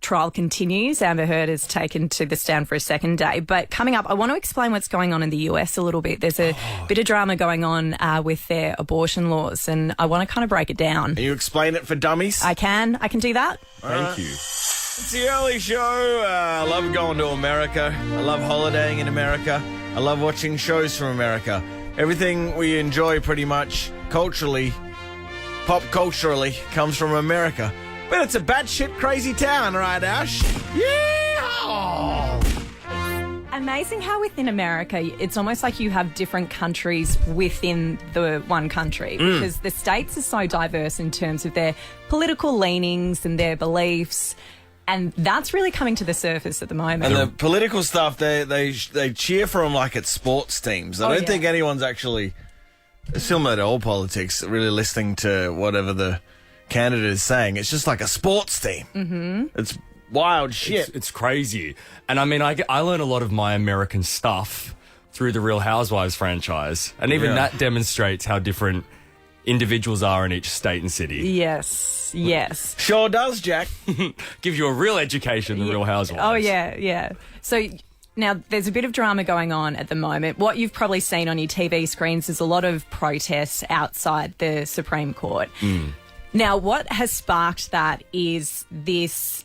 trial continues. Amber Heard is taken to the stand for a second day. But coming up, I want to explain what's going on in the US a little bit. There's a bit of drama going on with their abortion laws, and I want to kind of break it down. Can you explain it for dummies? I can do that. Thank you. It's the Early Show. I love going to America. I love holidaying in America. I love watching shows from America. Everything we enjoy pretty much culturally pop culturally comes from America. But it's a batshit crazy town, right, Ash? Yeah! Amazing how within America, it's almost like you have different countries within the one country because the states are so diverse in terms of their political leanings and their beliefs. And that's really coming to the surface at the moment. And the political stuff, they cheer for them like it's sports teams. I don't think anyone's actually, similar to all politics, really listening to whatever the candidate is saying. It's just like a sports team. Mm-hmm. It's wild shit. It's crazy. And I mean, I learn a lot of my American stuff through the Real Housewives franchise. And even that demonstrates how different individuals are in each state and city. Yes. Sure does, Jack. Give you a real education, the Real Housewives. Oh, yeah. So now there's a bit of drama going on at the moment. What you've probably seen on your TV screens is a lot of protests outside the Supreme Court. Now, what has sparked that is this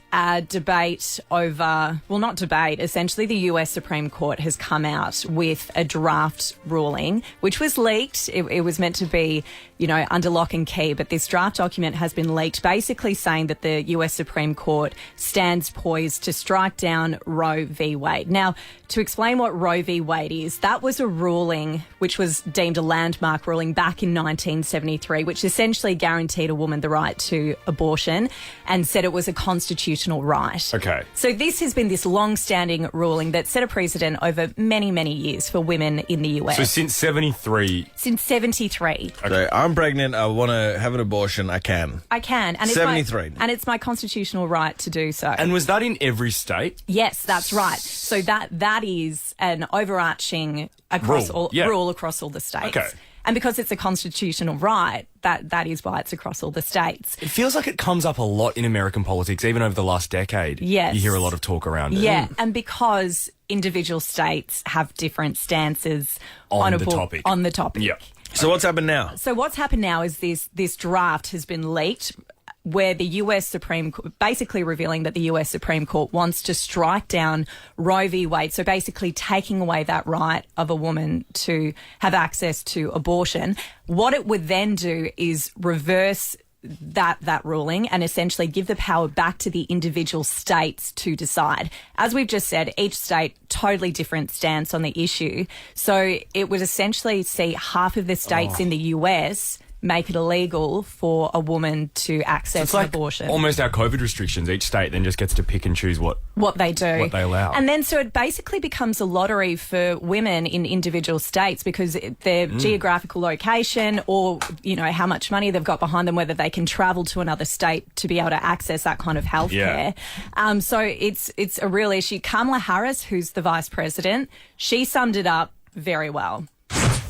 debate over, well, not debate, essentially the US Supreme Court has come out with a draft ruling, which was leaked. It was meant to be, under lock and key, but this draft document has been leaked, basically saying that the US Supreme Court stands poised to strike down Roe v. Wade. Now, to explain what Roe v. Wade is, that was a ruling which was deemed a landmark ruling back in 1973, which essentially guaranteed a woman the right to abortion and said it was a constitutional right. Okay. So this has been this long-standing ruling that set a precedent over many, many years for women in the US. So since 73? Since 73. Okay. So I'm pregnant, I want to have an abortion, I can. I can. And 73. It's my constitutional right to do so. And was that in every state? Yes, that's right. So that is an overarching rule across all the states. Okay. And because it's a constitutional right, that is why it's across all the states. It feels like it comes up a lot in American politics, even over the last decade. Yes. You hear a lot of talk around it. Yeah, and because individual states have different stances on the topic. Yeah. So what's happened now? So what's happened now is this draft has been leaked where the US Supreme Court, basically revealing that the US Supreme Court wants to strike down Roe v. Wade. So basically taking away that right of a woman to have access to abortion. What it would then do is reverse that ruling and essentially give the power back to the individual states to decide. As we've just said, each state totally different stance on the issue. So it would essentially see half of the states in the US make it illegal for a woman to access an abortion. Almost our COVID restrictions. Each state then just gets to pick and choose what they do, what they allow. And then so it basically becomes a lottery for women in individual states because their geographical location or, how much money they've got behind them, whether they can travel to another state to be able to access that kind of healthcare. Yeah. So it's a real issue. Kamala Harris, who's the vice president, she summed it up very well.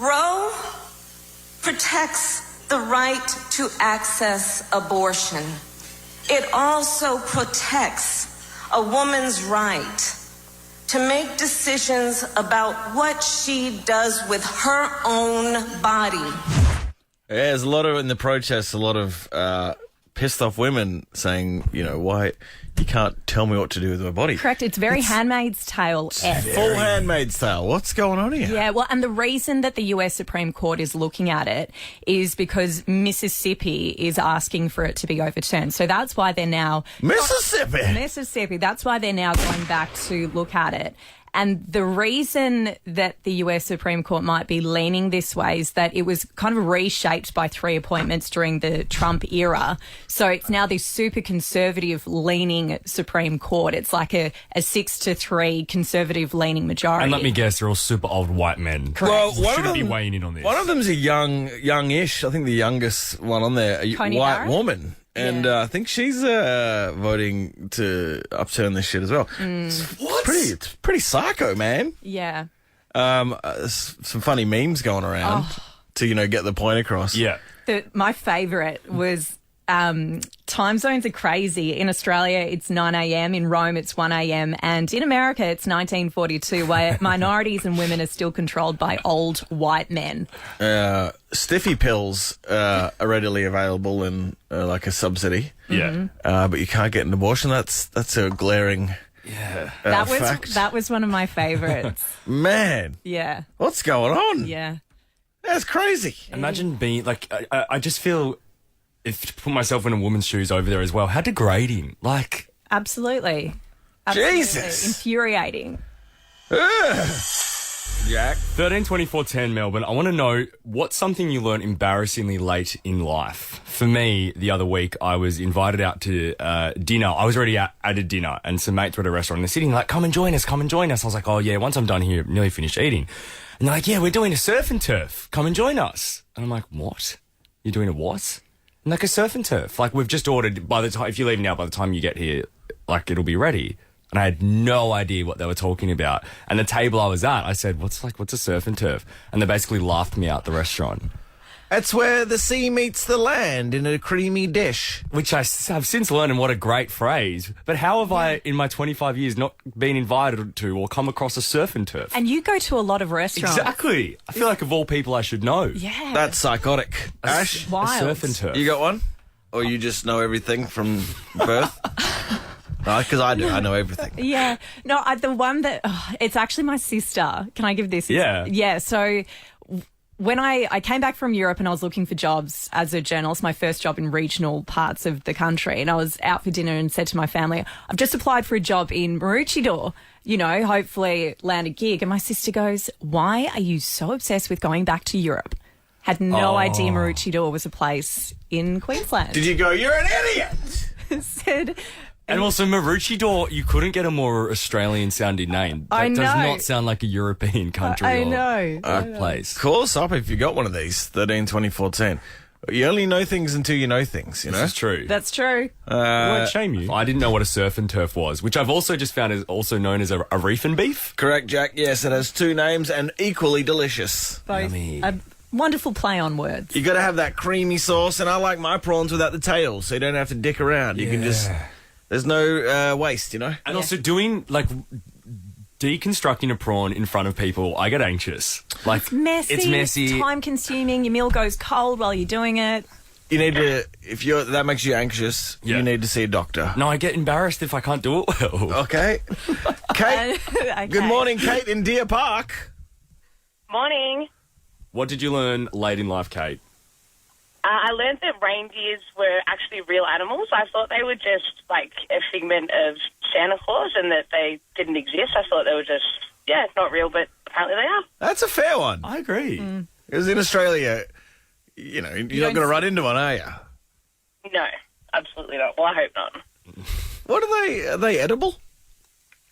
Roe protects the right to access abortion. It also protects a woman's right to make decisions about what she does with her own body. Yeah, there's a lot of, in the protests, a lot of pissed off women saying, why you can't tell me what to do with my body. Correct. It's very Handmaid's Tale-esque. Full Handmaid's Tale. What's going on here? Yeah, well, and the reason that the US Supreme Court is looking at it is because is asking for it to be overturned. So that's why they're now... Mississippi. That's why they're now going back to look at it. And the reason that the US Supreme Court might be leaning this way is that it was kind of reshaped by 3 appointments during the Trump era. So it's now this super conservative leaning Supreme Court. It's like a 6-3 conservative leaning majority. And let me guess, they're all super old white men. Correct. Well, shouldn't be weighing in on this. One of them's a youngish, I think the youngest one on there, a Coney white Barrett? woman. And I think she's voting to upturn this shit as well. It's pretty psycho, man. Yeah. Some funny memes going around to, get the point across. Yeah. My favourite was time zones are crazy. In Australia, it's 9 a.m. In Rome, it's 1 a.m. And in America, it's 1942, where minorities and women are still controlled by old white men. Stiffy pills are readily available in like a subsidy. Yeah. But you can't get an abortion. That's a glaring fact. That was one of my favourites. Man. Yeah. What's going on? Yeah. That's crazy. Imagine being like, I just feel to put myself in a woman's shoes over there as well. How degrading. Like... Absolutely. Jesus. Infuriating. Jack. 13-24-10 Melbourne. I want to know, what's something you learned embarrassingly late in life? For me, the other week, I was invited out to dinner. I was already at a dinner, and some mates were at a restaurant, and they're sitting like, come and join us. I was like, oh, yeah, once I'm done here, nearly finished eating. And they're like, yeah, we're doing a surf and turf. Come and join us. And I'm like, what? You're doing a what? And like, a surf and turf. Like, we've just ordered, by the time, if you leave now, by the time you get here, like, it'll be ready. And I had no idea what they were talking about. And the table I was at, I said, what's a surf and turf? And they basically laughed me out the restaurant. It's where the sea meets the land in a creamy dish. Which I have since learned, and what a great phrase. But how have I, in my 25 years, not been invited to or come across a surf and turf? And you go to a lot of restaurants. Exactly. I feel like of all people I should know. Yeah. That's psychotic. Ash? Wild. A surf and turf. You got one? Or you just know everything from birth? Because I do. I know everything. Yeah. No, the one that... it's actually my sister. Can I give this? Yeah. Yeah, so... When I came back from Europe and I was looking for jobs as a journalist, my first job in regional parts of the country, and I was out for dinner and said to my family, I've just applied for a job in Maroochydore, hopefully land a gig. And my sister goes, why are you so obsessed with going back to Europe? Had no idea Maroochydore was a place in Queensland. Did you go, you're an idiot? Said... And also, Maroochydore, you couldn't get a more Australian-sounding name. That does not sound like a European country or place. Call us up if you got one of these, 13, 24, 10. You only know things until you know things, you know? This is true. That's true. Won't shame you. I didn't know what a surf and turf was, which I've also just found is also known as a reef and beef. Correct, Jack. Yes, it has two names and equally delicious. Both. A wonderful play on words. You got to have that creamy sauce, and I like my prawns without the tail, so you don't have to dick around. You can just... There's no waste, And also doing, deconstructing a prawn in front of people, I get anxious. Like, it's messy. It's time-consuming. Your meal goes cold while you're doing it. You need to, that makes you anxious, you need to see a doctor. No, I get embarrassed if I can't do it well. Okay. Kate, Good morning, Kate in Deer Park. Morning. What did you learn late in life, Kate? I learned that reindeers were actually real animals. I thought they were just like a figment of Santa Claus and that they didn't exist. I thought they were just, not real, but apparently they are. That's a fair one. I agree. Because in Australia, you're not going to run into one, are you? No, absolutely not. Well, I hope not. What are they edible?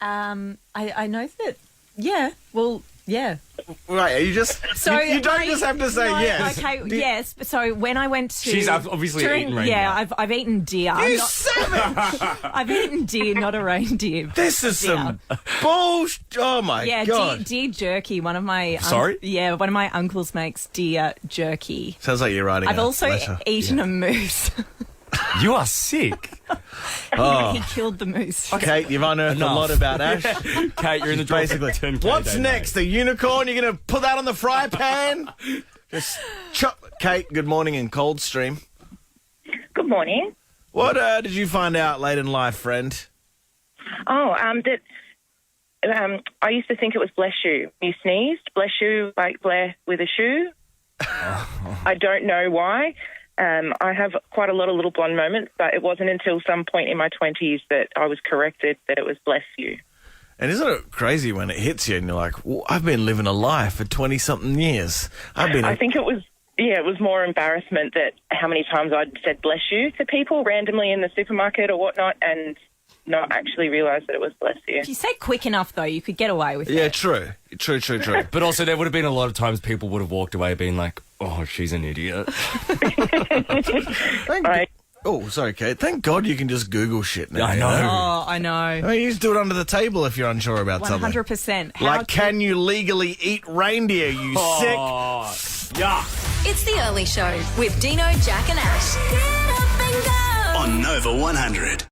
I know that, yeah. Right, you just... So you don't just have to say yes. Okay, yes. So when I went to... She's obviously eaten reindeer. Yeah, I've eaten deer. You savage! I've eaten deer, not a reindeer. This is some bullshit. Oh, my God. Yeah, deer jerky. One of my... Sorry? One of my uncles makes deer jerky. Sounds like you're writing I've also eaten a moose. You are sick. He killed the moose. Kate, you've unearthed a lot about Ash. Kate, you're in the basically. What's next? The unicorn? You're going to put that on the fry pan? Just chop. Kate, good morning in Coldstream. Good morning. What did you find out late in life, friend? That I used to think it was bless you. You sneezed, bless you, like Blair with a shoe. I don't know why. I have quite a lot of little blonde moments, but it wasn't until some point in my 20s that I was corrected that it was bless you. And isn't it crazy when it hits you and you're like, well, I've been living a life for 20-something years. I think it was more embarrassment that how many times I'd said bless you to people randomly in the supermarket or whatnot and not actually realise that it was bless you. If you say quick enough, though, you could get away with it. Yeah, true. But also there would have been a lot of times people would have walked away being like, oh, she's an idiot. Sorry, Kate. Thank God you can just Google shit now. I know. Oh, I know. I mean, you just do it under the table if you're unsure about 100%. something. 100%. Like, can you legally eat reindeer, you sick? Yeah. It's the early show with Dino, Jack and Ash. Get up and go. On Nova 100.